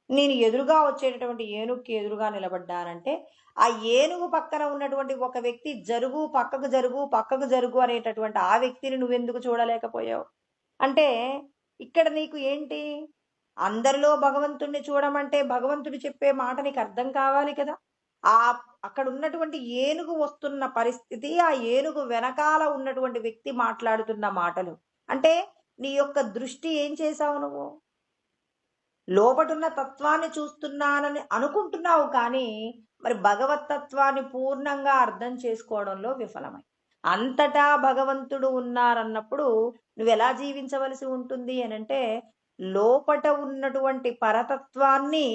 నేను ఎదురుగా వచ్చేటటువంటి ఏనుగుకి ఎదురుగా నిలబడ్డానంటే ఆ ఏనుగు పక్కన ఉన్నటువంటి ఒక వ్యక్తి జరుగు పక్కకు జరుగు పక్కకు జరుగు అనేటటువంటి ఆ వ్యక్తిని నువ్వెందుకు చూడలేకపోయావు? అంటే ఇక్కడ నీకు ఏంటి, అందరిలో భగవంతుణ్ణి చూడమంటే భగవంతుడు చెప్పే మాట నీకు అర్థం కావాలి కదా. ఆ అక్కడ ఉన్నటువంటి ఏనుగు వస్తున్న పరిస్థితి, ఆ ఏనుగు వెనకాల ఉన్నటువంటి వ్యక్తి మాట్లాడుతున్న మాటలు, అంటే నీ యొక్క దృష్టి ఏం చేశావు? నువ్వు లోపటున్న తత్వాన్ని చూస్తున్నానని అనుకుంటున్నావు, కానీ మరి భగవతత్వాన్ని పూర్ణంగా అర్థం చేసుకోవడంలో విఫలమై, అంతటా భగవంతుడు ఉన్నారన్నప్పుడు నువ్వు ఎలా జీవించవలసి ఉంటుంది అని అంటే, లోపట ఉన్నటువంటి పరతత్వాన్ని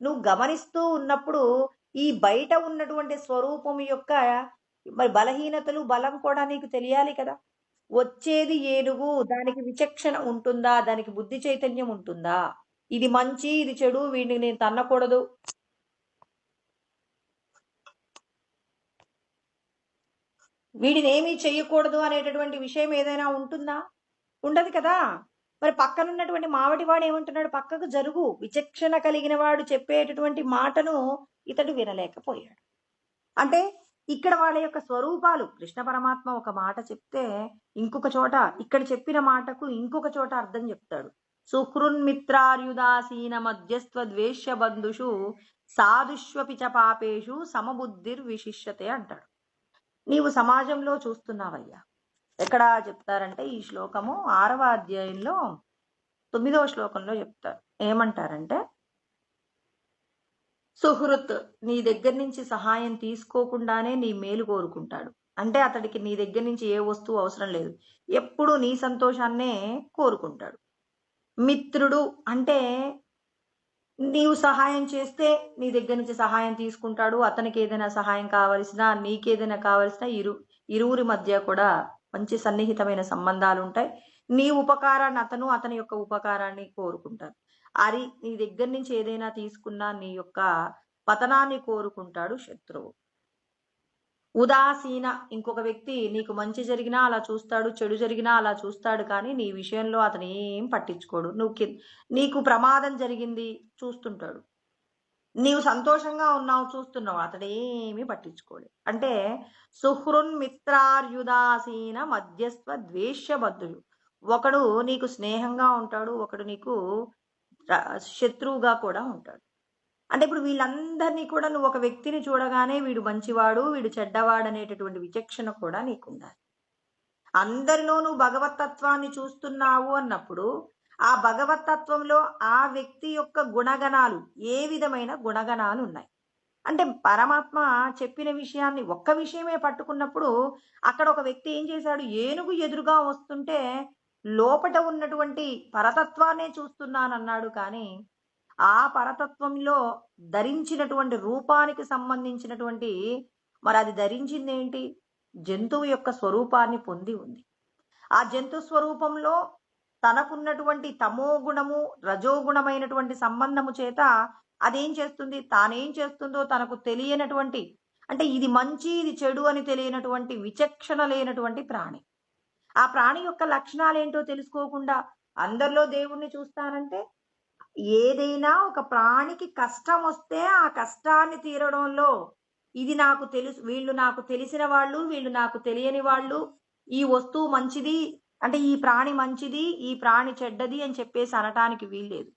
నువ్వు గమనిస్తూ ఉన్నప్పుడు ఈ బయట ఉన్నటువంటి స్వరూపం యొక్క మరి బలహీనతలు బలం కూడా నీకు తెలియాలి కదా. వచ్చేది ఏనుగు, దానికి విచక్షణ ఉంటుందా? దానికి బుద్ధి చైతన్యం ఉంటుందా? ఇది మంచి ఇది చెడు, వీడిని నేను తన్నకూడదు, వీడిని ఏమీ చెయ్యకూడదు అనేటటువంటి విషయం ఏదైనా ఉంటుందా? ఉండదు కదా. మరి పక్కనున్నటువంటి మావటివాడు ఏమంటున్నాడు? పక్కకు జరుగు. విచక్షణ కలిగిన వాడు చెప్పేటటువంటి మాటను ఇతడు వినలేకపోయాడు. అంటే ఇక్కడ వాళ్ళ యొక్క స్వరూపాలు, కృష్ణ పరమాత్మ ఒక మాట చెప్తే ఇంకొక చోట, ఇక్కడ చెప్పిన మాటకు ఇంకొక చోట అర్థం చెప్తాడు. సుహృన్మిత్రార్యుదాసీన మధ్యస్త్వ ద్వేష్య బంధుషు సాధుష్వపి చ పాపేషు సమబుద్ధిర్విశిష్యతే అంటాడు. నీవు సమాజంలో చూస్తున్నావయ్యా. ఎక్కడ చెప్తారంటే ఈ శ్లోకము 6వ అధ్యాయంలో 9వ శ్లోకంలో చెప్తారు. ఏమంటారంటే, సుహృత్ నీ దగ్గర నుంచి సహాయం తీసుకోకుండానే నీ మేలు కోరుకుంటాడు. అంటే అతడికి నీ దగ్గర నుంచి ఏ వస్తువు అవసరం లేదు, ఎప్పుడు నీ సంతోషాన్నే కోరుకుంటాడు. మిత్రుడు అంటే నీవు సహాయం చేస్తే నీ దగ్గర నుంచి సహాయం తీసుకుంటాడు. అతనికి ఏదైనా సహాయం కావలసినా, నీకేదైనా కావలసినా ఇరువురి మధ్య కూడా మంచి సన్నిహితమైన సంబంధాలు ఉంటాయి. నీ ఉపకారాన్ని అతను, అతని యొక్క ఉపకారాన్ని కోరుకుంటారు. నీ దగ్గర నుంచి ఏదైనా తీసుకున్నా నీ యొక్క పతనాన్ని కోరుకుంటాడు శత్రువు. ఉదాసీన ఇంకొక వ్యక్తి నీకు మంచి జరిగినా అలా చూస్తాడు, చెడు జరిగినా అలా చూస్తాడు, కానీ నీ విషయంలో అతను ఏం పట్టించుకోడు. నీకు ప్రమాదం జరిగింది చూస్తుంటాడు, నీవు సంతోషంగా ఉన్నావు చూస్తున్నావు, అతడు ఏమీ పట్టించుకోడు. అంటే సుహృన్మిత్రార్యుదాసీన మధ్యస్థ ద్వేష్య బద్ధుడు. ఒకడు నీకు స్నేహంగా ఉంటాడు, ఒకడు నీకు శత్రువుగా కూడా ఉంటాడు. అంటే ఇప్పుడు వీళ్ళందరినీ కూడా నువ్వు ఒక వ్యక్తిని చూడగానే వీడు మంచివాడు, వీడు చెడ్డవాడు అనేటటువంటి విచక్షణ కూడా నీకు ఉండాలి. అందరిలో నువ్వు భగవతత్వాన్ని చూస్తున్నావు అన్నప్పుడు ఆ భగవతత్వంలో ఆ వ్యక్తి యొక్క గుణగణాలు, ఏ విధమైన గుణగణాలు ఉన్నాయి అంటే, పరమాత్మ చెప్పిన విషయాన్ని ఒక్క విషయమే పట్టుకున్నప్పుడు అక్కడ ఒక వ్యక్తి ఏం చేశాడు? ఏనుగు ఎదురుగా వస్తుంటే లోపట ఉన్నటువంటి పరతత్వాన్నే చూస్తున్నానన్నాడు, కానీ ఆ పరతత్వంలో ధరించినటువంటి రూపానికి సంబంధించినటువంటి, మరి అది ధరించింది ఏంటి? జంతువు యొక్క స్వరూపాన్ని పొంది ఉంది. ఆ జంతు స్వరూపంలో తనకున్నటువంటి తమో గుణము, రజోగుణమైనటువంటి సంబంధము చేత అదేం చేస్తుంది? తానేం చేస్తుందో తనకు తెలియనటువంటి అంటే ఇది మంచి ఇది చెడు అని తెలియనటువంటి విచక్షణ లేనటువంటి ప్రాణి. ఆ ప్రాణి యొక్క లక్షణాలు ఏంటో తెలుసుకోకుండా అందరిలో దేవుణ్ణి చూస్తానంటే, ఏదైనా ఒక ప్రాణికి కష్టం వస్తే ఆ కష్టాన్ని తీరడంలో ఇది నాకు తెలుసు, వీళ్ళు నాకు తెలిసిన వాళ్ళు, వీళ్ళు నాకు తెలియని వాళ్ళు, ఈ వస్తువు మంచిది అంటే ఈ ప్రాణి మంచిది, ఈ ప్రాణి చెడ్డది అని చెప్పేసి అనటానికి వీల్లేదు.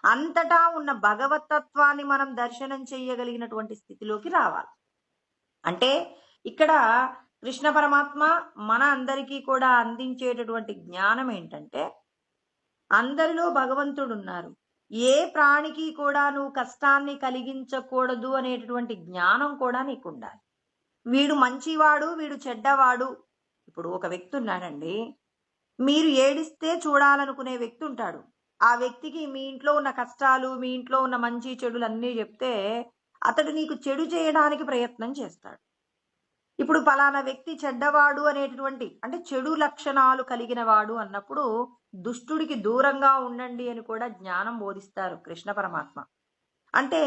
అంతటా ఉన్న భగవతత్వాన్ని మనం దర్శనం చేయగలిగినటువంటి స్థితిలోకి రావాలి. అంటే ఇక్కడ కృష్ణ పరమాత్మ మన అందరికీ కూడా అందించేటటువంటి జ్ఞానం ఏంటంటే, అందరిలో భగవంతుడు ఉన్నారు, ఏ ప్రాణికి కూడా నువ్వు కష్టాన్ని కలిగించకూడదు అనేటటువంటి జ్ఞానం కూడా నీకు ఉండాలి. వీడు మంచివాడు, వీడు చెడ్డవాడు. ఇప్పుడు ఒక వ్యక్తి ఉన్నాడండి, మీరు ఏడిస్తే చూడాలనుకునే వ్యక్తి ఉంటాడు. ఆ వ్యక్తికి మీ ఇంట్లో ఉన్న కష్టాలు, మీ ఇంట్లో ఉన్న మంచి చెడులు అన్నీ చెప్తే అతడు నీకు చెడు చేయడానికి ప్రయత్నం చేస్తాడు. ఇప్పుడు పలానా వ్యక్తి చెడ్డవాడు అనేటటువంటి అంటే చెడు లక్షణాలు కలిగిన వాడు అన్నప్పుడు దుష్టుడికి దూరంగా ఉండండి అని కూడా జ్ఞానం బోధిస్తారు కృష్ణ పరమాత్మ. అంటే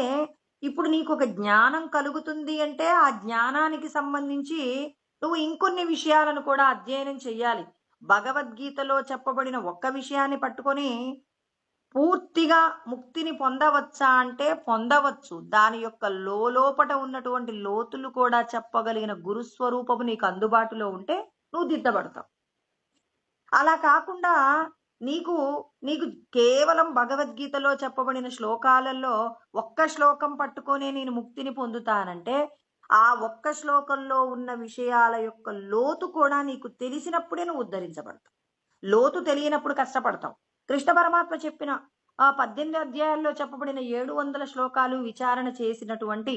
ఇప్పుడు నీకు ఒక జ్ఞానం కలుగుతుంది అంటే ఆ జ్ఞానానికి సంబంధించి నువ్వు ఇంకొన్ని విషయాలను కూడా అధ్యయనం చెయ్యాలి. భగవద్గీతలో చెప్పబడిన ఒక్క విషయాన్ని పట్టుకొని పూర్తిగా ముక్తిని పొందవచ్చా అంటే పొందవచ్చు. దాని యొక్క లోపట ఉన్నటువంటి లోతులు కూడా చెప్పగలిగిన గురుస్వరూపము నీకు అందుబాటులో ఉంటే నువ్వు దిద్దబడతావు. అలా కాకుండా నీకు నీకు కేవలం భగవద్గీతలో చెప్పబడిన శ్లోకాలలో ఒక్క శ్లోకం పట్టుకొనే నేను ముక్తిని పొందుతానంటే ఆ ఒక్క శ్లోకంలో ఉన్న విషయాల యొక్క లోతు కూడా నీకు తెలిసినప్పుడే నువ్వు ఉద్ధరించబడతావు. లోతు తెలియనప్పుడు కష్టపడతావు. కృష్ణ పరమాత్మ చెప్పిన 18 అధ్యాయాల్లో చెప్పబడిన 700 శ్లోకాలు విచారణ చేసినటువంటి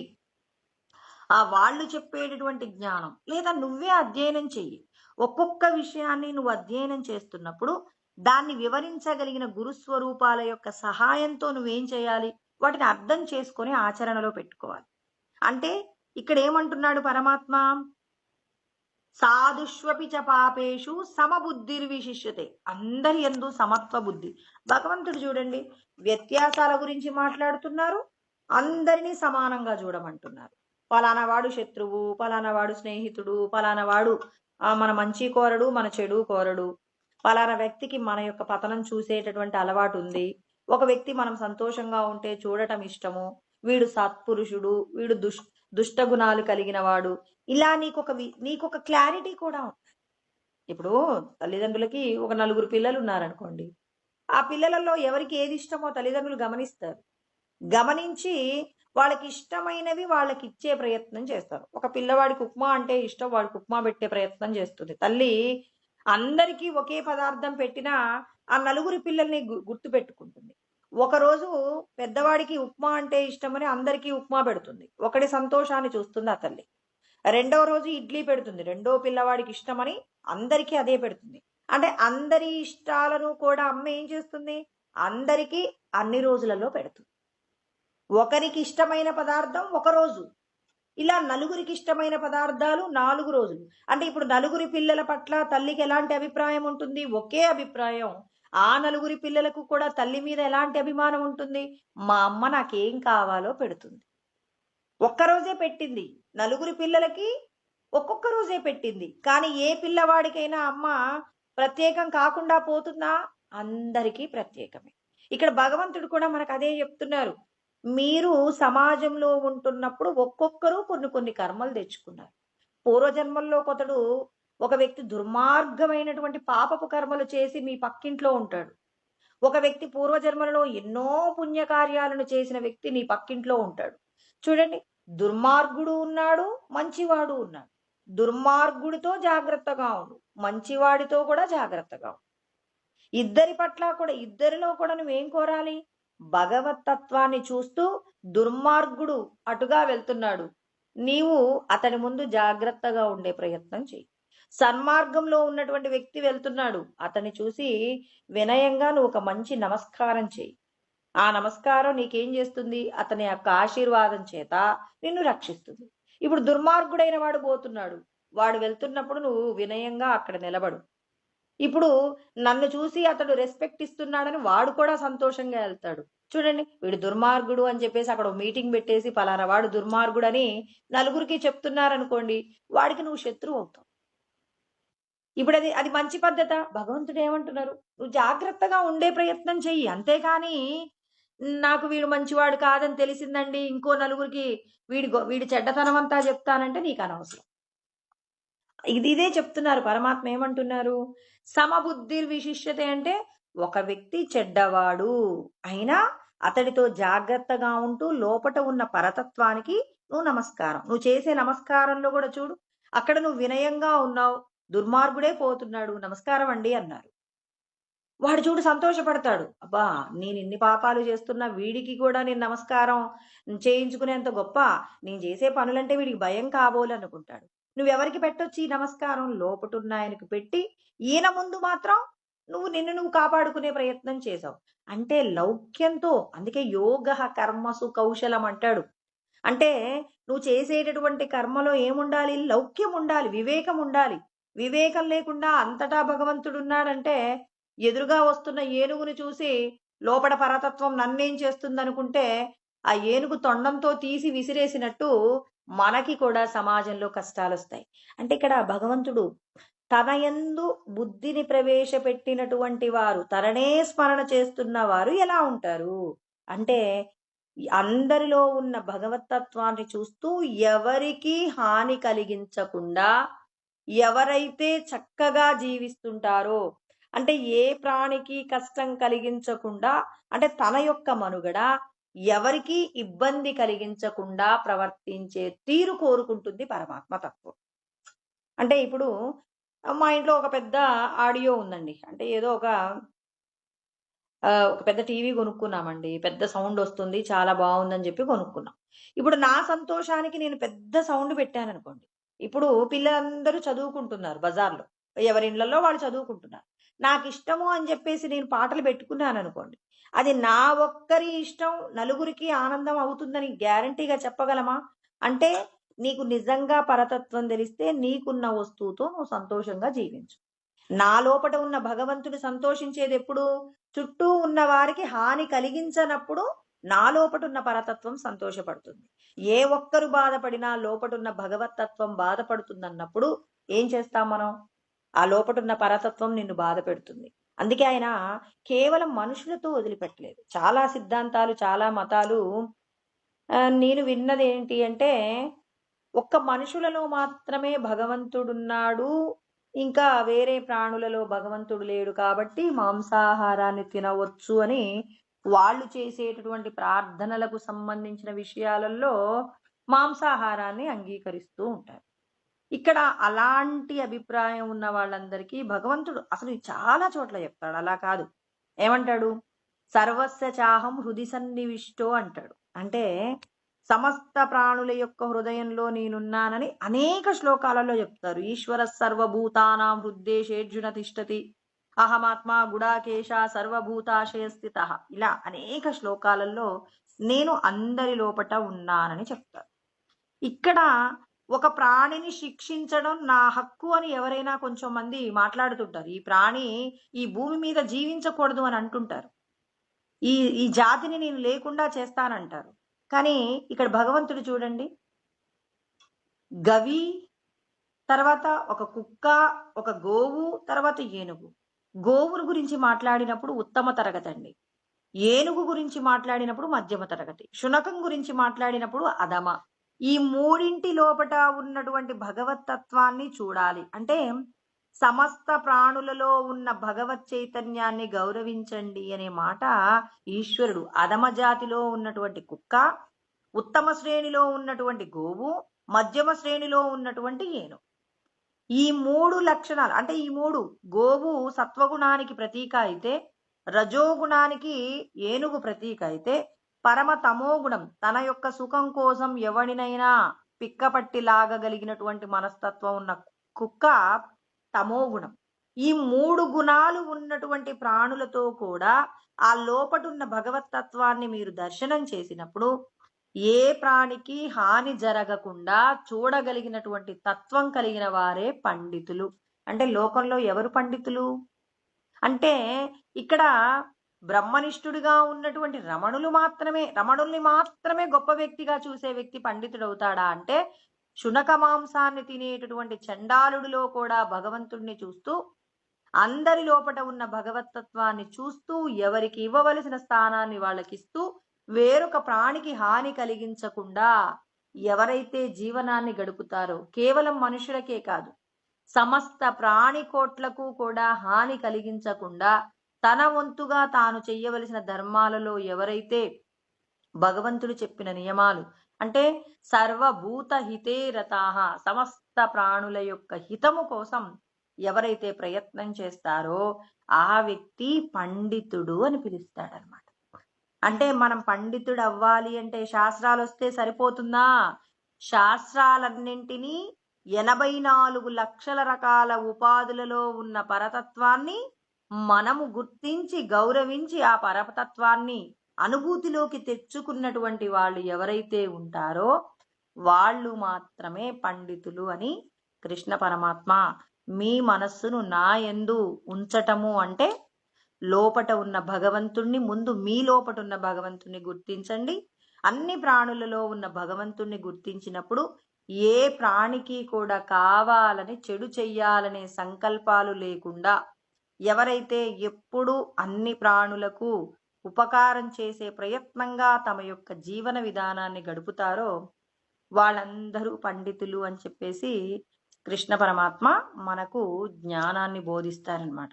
ఆ వాళ్ళు చెప్పేటటువంటి జ్ఞానం లేదా నువ్వే అధ్యయనం చెయ్యి. ఒక్కొక్క విషయాన్ని నువ్వు అధ్యయనం చేస్తున్నప్పుడు దాన్ని వివరించగలిగిన గురుస్వరూపాల యొక్క సహాయంతో నువ్వేం చేయాలి, వాటిని అర్థం చేసుకొని ఆచరణలో పెట్టుకోవాలి. అంటే ఇక్కడ ఏమంటున్నాడు పరమాత్మ, సాధుష్వపి చ పాపేషు సమబుద్ధిర్విశిష్యతే. అందరి యందు సమత్వ బుద్ధి. భగవంతుడు చూడండి వ్యత్యాసాల గురించి మాట్లాడుతున్నారు, అందరినీ సమానంగా చూడమంటున్నారు. పలానా వాడు శత్రువు, పలానా వాడు స్నేహితుడు, పలానా వాడు మన మంచి కోరడు, మన చెడు కోరడు. పలానా వ్యక్తికి మన యొక్క పతనం చూసేటటువంటి అలవాటు ఉంది, ఒక వ్యక్తి మనం సంతోషంగా ఉంటే చూడటం ఇష్టము, వీడు సత్పురుషుడు, వీడు దుష్ట గుణాలు కలిగిన వాడు. ఇలా నీకొక క్లారిటీ కూడా ఉంది. ఇప్పుడు తల్లిదండ్రులకి ఒక 4 పిల్లలు ఉన్నారనుకోండి, ఆ పిల్లలలో ఎవరికి ఏది ఇష్టమో తల్లిదండ్రులు గమనిస్తారు. గమనించి వాళ్ళకి ఇష్టమైనవి వాళ్ళకి ఇచ్చే ప్రయత్నం చేస్తారు. ఒక పిల్లవాడికి ఉప్మా అంటే ఇష్టం, వాడికి ఉప్మా పెట్టే ప్రయత్నం చేస్తుంది తల్లి. అందరికీ ఒకే పదార్థం పెట్టినా ఆ 4 పిల్లల్ని గుర్తు పెట్టుకుంటుంది. ఒకరోజు పెద్దవాడికి ఉప్మా అంటే ఇష్టమని అందరికీ ఉప్మా పెడుతుంది, ఒకటి సంతోషాన్ని చూస్తుంది ఆ తల్లి. రెండవ రోజు ఇడ్లీ పెడుతుంది, రెండో పిల్లవాడికి ఇష్టమని అందరికీ అదే పెడుతుంది. అంటే అందరి ఇష్టాలను కూడా అమ్మ ఏం చేస్తుంది, అందరికీ అన్ని రోజులలో పెడుతుంది. ఒకరికి ఇష్టమైన పదార్థం ఒక రోజు, ఇలా 4 ఇష్టమైన పదార్థాలు 4 రోజులు. అంటే ఇప్పుడు 4 పిల్లల పట్ల తల్లికి ఎలాంటి అభిప్రాయం ఉంటుంది, ఒకే అభిప్రాయం. ఆ 4 పిల్లలకు కూడా తల్లి మీద ఎలాంటి అభిమానం ఉంటుంది, మా అమ్మ నాకేం కావాలో పెడుతుంది. ఒక్కరోజే పెట్టింది, 4 పిల్లలకి ఒక్కొక్క రోజే పెట్టింది. కానీ ఏ పిల్లవాడికైనా అమ్మ ప్రత్యేకం కాకుండా పోతుందా, అందరికీ ప్రత్యేకమే. ఇక్కడ భగవంతుడు కూడా మనకు అదే చెప్తున్నారు. మీరు సమాజంలో ఉంటున్నప్పుడు ఒక్కొక్కరు కొన్ని కర్మలు తెచ్చుకున్నారు. పూర్వజన్మల్లో ఒక వ్యక్తి దుర్మార్గమైనటువంటి పాపపు కర్మలు చేసి మీ పక్కింట్లో ఉంటాడు. ఒక వ్యక్తి పూర్వజన్మలలో ఎన్నో పుణ్యకార్యాలను చేసిన వ్యక్తి నీ పక్కింట్లో ఉంటాడు. చూడండి, దుర్మార్గుడు ఉన్నాడు, మంచివాడు ఉన్నాడు. దుర్మార్గుడితో జాగ్రత్తగా ఉండు, మంచివాడితో కూడా జాగ్రత్తగా ఉండు. ఇద్దరి పట్ల కూడా, ఇద్దరిలో కూడా నువ్వేం కోరాలి, భగవతత్వాన్ని చూస్తూ దుర్మార్గుడు అటుగా వెళ్తున్నాడు, నీవు అతని ముందు జాగ్రత్తగా ఉండే ప్రయత్నం చేయి. సన్మార్గంలో ఉన్నటువంటి వ్యక్తి వెళ్తున్నాడు, అతన్ని చూసి వినయంగా నువ్వు ఒక మంచి నమస్కారం చేయి. ఆ నమస్కారం నీకేం చేస్తుంది, అతని యొక్క ఆశీర్వాదం చేత నిన్ను రక్షిస్తుంది. ఇప్పుడు దుర్మార్గుడైన వాడు పోతున్నాడు, వాడు వెళ్తున్నప్పుడు నువ్వు వినయంగా అక్కడ నిలబడు. ఇప్పుడు నన్ను చూసి అతడు రెస్పెక్ట్ ఇస్తున్నాడని వాడు కూడా సంతోషంగా వెళ్తాడు. చూడండి, వీడు దుర్మార్గుడు అని చెప్పేసి అక్కడ మీటింగ్ పెట్టేసి పలానా వాడు దుర్మార్గుడు అని నలుగురికి చెప్తున్నారనుకోండి, వాడికి నువ్వు శత్రువు అవుతావు. ఇప్పుడు అది అది మంచి పద్ధత? భగవంతుడు ఏమంటున్నారు, నువ్వు జాగ్రత్తగా ఉండే ప్రయత్నం చెయ్యి, అంతేకాని నాకు వీడు మంచివాడు కాదని తెలిసిందండి ఇంకో నలుగురికి వీడి చెడ్డతనం అంతా చెప్తానంటే నీకు అనవసరం. ఇదే చెప్తున్నారు పరమాత్మ. ఏమంటున్నారు, సమబుద్ధి విశిష్యతే అంటే ఒక వ్యక్తి చెడ్డవాడు అయినా అతడితో జాగ్రత్తగా ఉంటూ లోపట ఉన్న పరతత్వానికి నువ్వు నమస్కారం. నువ్వు చేసే నమస్కారంలో కూడా చూడు, అక్కడ నువ్వు వినయంగా ఉన్నావు, దుర్మార్గుడే పోతున్నాడు, నమస్కారం అండి అన్నారు. వాడు చూడు సంతోషపడతాడు, అబ్బా నేను ఇన్ని పాపాలు చేస్తున్నా వీడికి కూడా నేను నమస్కారం చేయించుకునేంత గొప్ప, నేను చేసే పనులంటే వీడికి భయం కాబోలు అనుకుంటాడు. నువ్వెవరికి పెట్టొచ్చు ఈ నమస్కారం? లోపటున్న ఆయనకు పెట్టి, ఈయన ముందు మాత్రం నిన్ను కాపాడుకునే ప్రయత్నం చేసావు. అంటే లౌక్యంతో, అందుకే యోగ కర్మసు కౌశలం అంటాడు. అంటే నువ్వు చేసేటటువంటి కర్మలో ఏముండాలి? లౌక్యం ఉండాలి, వివేకం ఉండాలి. వివేకం లేకుండా అంతటా భగవంతుడు ఉన్నాడంటే, ఎదురుగా వస్తున్న ఏనుగుని చూసి లోపల పరతత్వం నన్నేం చేస్తుందనుకుంటే ఆ ఏనుగు తొండంతో తీసి విసిరేసినట్టు మనకి కూడా సమాజంలో కష్టాలు వస్తాయి. అంటే ఇక్కడ భగవంతుడు తన యందు బుద్ధిని ప్రవేశపెట్టినటువంటి వారు, తననే స్మరణ చేస్తున్న వారు ఎలా ఉంటారు అంటే, అందరిలో ఉన్న భగవతత్వాన్ని చూస్తూ ఎవరికి హాని కలిగించకుండా ఎవరైతే చక్కగా జీవిస్తుంటారో, అంటే ఏ ప్రాణికి కష్టం కలిగించకుండా, అంటే తన యొక్క మనుగడ ఎవరికి ఇబ్బంది కలిగించకుండా ప్రవర్తించే తీరు కోరుకుంటుంది పరమాత్మ తత్వం. అంటే ఇప్పుడు మా ఇంట్లో ఒక పెద్ద ఆడియో ఉందండి. అంటే ఏదో ఒక పెద్ద టీవీ కొనుక్కున్నామండి. పెద్ద సౌండ్ వస్తుంది, చాలా బాగుందని చెప్పి కొనుక్కున్నాం. ఇప్పుడు నా సంతోషానికి నేను పెద్ద సౌండ్ పెట్టాననుకోండి, ఇప్పుడు పిల్లలందరూ చదువుకుంటున్నారు బజార్లో, ఎవరి ఇళ్లలో వాళ్ళు చదువుకుంటున్నారు. నాకు ఇష్టము అని చెప్పేసి నేను పాటలు పెట్టుకున్నాను అనుకోండి, అది నా ఒక్కరి ఇష్టం నలుగురికి ఆనందం అవుతుందని గ్యారంటీగా చెప్పగలమా? అంటే నీకు నిజంగా పరతత్వం తెలిస్తే నీకున్న వస్తువుతో నువ్వు సంతోషంగా జీవించు. నా లోపట ఉన్న భగవంతుడు సంతోషించేది ఎప్పుడు? చుట్టూ ఉన్న వారికి హాని కలిగించనప్పుడు నా లోపటున్న పరతత్వం సంతోషపడుతుంది. ఏ ఒక్కరు బాధపడినా లోపటున్న భగవతత్వం బాధపడుతుందన్నప్పుడు ఏం చేస్తాం మనం? ఆ లోపటున్న పరతత్వం నిన్ను బాధ పెడుతుంది. అందుకే ఆయన కేవలం మనుషులతో వదిలిపెట్టలేదు. చాలా సిద్ధాంతాలు, చాలా మతాలు నేను విన్నది ఏంటి అంటే, ఒక్క మనుషులలో మాత్రమే భగవంతుడున్నాడు, ఇంకా వేరే ప్రాణులలో భగవంతుడు లేడు కాబట్టి మాంసాహారాన్ని తినవచ్చు అని వాళ్ళు చేసేటటువంటి ప్రార్థనలకు సంబంధించిన విషయాలలో మాంసాహారాన్ని అంగీకరిస్తూ ఉంటారు. ఇక్కడ అలాంటి అభిప్రాయం ఉన్న వాళ్ళందరికీ భగవంతుడు అసలు చాలా చోట్ల చెప్తాడు, అలా కాదు. ఏమంటాడు? సర్వస్య చాహం హృది సన్నివిష్టో అంటాడు. అంటే సమస్త ప్రాణుల యొక్క హృదయంలో నేనున్నానని అనేక శ్లోకాలలో చెప్తారు. ఈశ్వర సర్వభూతానాం హృద్దేశేర్జున తిష్టతి, అహమాత్మా గుడాకేశ సర్వభూతాశయ స్థిత, ఇలా అనేక శ్లోకాలలో నేను అందరి లోపట ఉన్నానని చెప్తారు. ఇక్కడ ఒక ప్రాణిని శిక్షించడం నా హక్కు అని ఎవరైనా కొంచెం మంది మాట్లాడుతుంటారు. ఈ ప్రాణి ఈ భూమి మీద జీవించకూడదు అని అంటుంటారు. ఈ ఈ జాతిని నేను లేకుండా చేస్తానంటారు. కానీ ఇక్కడ భగవంతుడు చూడండి, గవి, తర్వాత ఒక కుక్క, ఒక గోవు, తర్వాత ఏనుగు. గోవును గురించి మాట్లాడినప్పుడు ఉత్తమ తరగతి అండి, ఏనుగు గురించి మాట్లాడినప్పుడు మధ్యమ తరగతి, శునకం గురించి మాట్లాడినప్పుడు అధమ. ఈ మూడింటి లోపట ఉన్నటువంటి భగవతత్వాన్ని చూడాలి. అంటే సమస్త ప్రాణులలో ఉన్న భగవత్ చైతన్యాన్ని గౌరవించండి అనే మాట ఈశ్వరుడు అధమ జాతిలో ఉన్నటువంటి కుక్క, ఉత్తమ శ్రేణిలో ఉన్నటువంటి గోవు, మధ్యమ శ్రేణిలో ఉన్నటువంటి ఏనుగు. ఈ మూడు లక్షణాలు, అంటే ఈ మూడు, గోవు సత్వగుణానికి ప్రతీక అయితే, రజోగుణానికి ఏనుగు ప్రతీక అయితే, పరమ తమోగుణం తన యొక్క సుఖం కోసం ఎవడినైనా పిక్కపట్టి లాగగలిగినటువంటి మనస్తత్వం ఉన్న కుక్క తమోగుణం. ఈ మూడు గుణాలు ఉన్నటువంటి ప్రాణులతో కూడా ఆ లోపటున్న భగవతత్వాన్ని మీరు దర్శనం చేసినప్పుడు ఏ ప్రాణికి హాని జరగకుండా చూడగలిగినటువంటి తత్వం కలిగిన వారే పండితులు. అంటే లోకంలో ఎవరు పండితులు అంటే, ఇక్కడ బ్రహ్మనిష్ఠుడిగా ఉన్నటువంటి రమణుల్ని మాత్రమే గొప్ప వ్యక్తిగా చూసే వ్యక్తి పండితుడవుతాడా అంటే, శునక మాంసాన్ని తినేటటువంటి చండాలుడిలో కూడా భగవంతుణ్ణి చూస్తూ, అందరి లోపట ఉన్న భగవతత్వాన్ని చూస్తూ, ఎవరికి ఇవ్వవలసిన స్థానాన్ని వాళ్ళకిస్తూ, వేరొక ప్రాణికి హాని కలిగించకుండా ఎవరైతే జీవనాన్ని గడుపుతారో, కేవలం మనుషులకే కాదు, సమస్త ప్రాణికోట్లకు కూడా హాని కలిగించకుండా తన వంతుగా తాను చెయ్యవలసిన ధర్మాలలో ఎవరైతే భగవంతుడు చెప్పిన నియమాలు అంటే సర్వభూత హితే రతాహ, సమస్త ప్రాణుల యొక్క హితము కోసం ఎవరైతే ప్రయత్నం చేస్తారో ఆ వ్యక్తి పండితుడు అని పిలుస్తాడనమాట. అంటే మనం పండితుడు అవ్వాలి అంటే శాస్త్రాలు వస్తే సరిపోతుందా? శాస్త్రాలన్నింటినీ 84 లక్షల రకాల ఉపాధులలో ఉన్న పరతత్వాన్ని మనము గుర్తించి గౌరవించి ఆ పరతత్వాన్ని అనుభూతిలోకి తెచ్చుకున్నటువంటి వాళ్ళు ఎవరైతే ఉంటారో వాళ్ళు మాత్రమే పండితులు అని కృష్ణ పరమాత్మ మీ మనస్సును నా యందు ఉంచటము అంటే లోపట ఉన్న భగవంతుణ్ణి ముందు మీ లోపట ఉన్న భగవంతుణ్ణి గుర్తించండి. అన్ని ప్రాణులలో ఉన్న భగవంతుణ్ణి గుర్తించినప్పుడు ఏ ప్రాణికి కూడా కావాలని చెడు చెయ్యాలనే సంకల్పాలు లేకుండా ఎవరైతే ఎప్పుడూ అన్ని ప్రాణులకు ఉపకారం చేసే ప్రయత్నంగా తమ యొక్క జీవన విధానాన్ని గడుపుతారో వాళ్ళందరూ పండితులు అని చెప్పేసి కృష్ణ పరమాత్మ మనకు జ్ఞానాన్ని బోధిస్తారనమాట.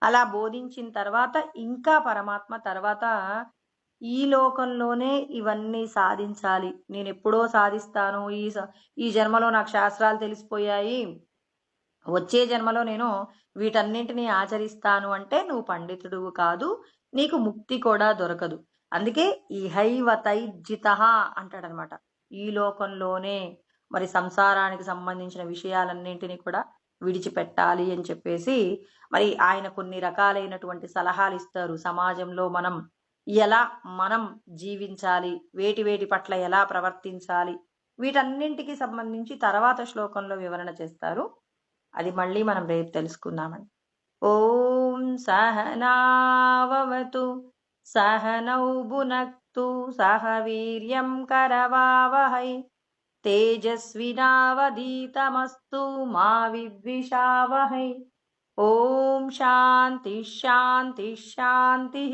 అలా బోధించిన తర్వాత ఇంకా పరమాత్మ తర్వాత ఈ లోకంలోనే ఇవన్నీ సాధించాలి, నేను ఎప్పుడో సాధిస్తాను, ఈ జన్మలో నాకు శాస్త్రాలు తెలిసిపోయాయి, వచ్చే జన్మలో నేను వీటన్నింటినీ ఆచరిస్తాను అంటే నువ్వు పండితుడు కాదు, నీకు ముక్తి కూడా దొరకదు. అందుకే ఇహైవ తైర్జిత అంటాడనమాట. ఈ లోకంలోనే మరి సంసారానికి సంబంధించిన విషయాలన్నింటినీ కూడా విడిచిపెట్టాలి అని చెప్పేసి మరి ఆయన కొన్ని రకాలైనటువంటి సలహాలు ఇస్తారు. సమాజంలో మనం జీవించాలి, వేటి పట్ల ఎలా ప్రవర్తించాలి, వీటన్నింటికి సంబంధించి తర్వాత శ్లోకంలో వివరణ చేస్తారు. అది మళ్ళీ మనం రేపు తెలుసుకుందామండి. ఓం సహనావతు సహనౌ భునక్తు సహ వీర్యం కరవావహై తేజస్వినావధీతమస్తు మా విద్విషావహై. ఓం శాంతి శాంతి శాంతి.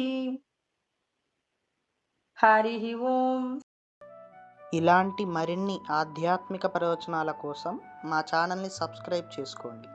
హరి ఓం.
ఇలాంటి మరిన్ని ఆధ్యాత్మిక ప్రవచనాల కోసం మా ఛానల్ని సబ్స్క్రైబ్ చేసుకోండి.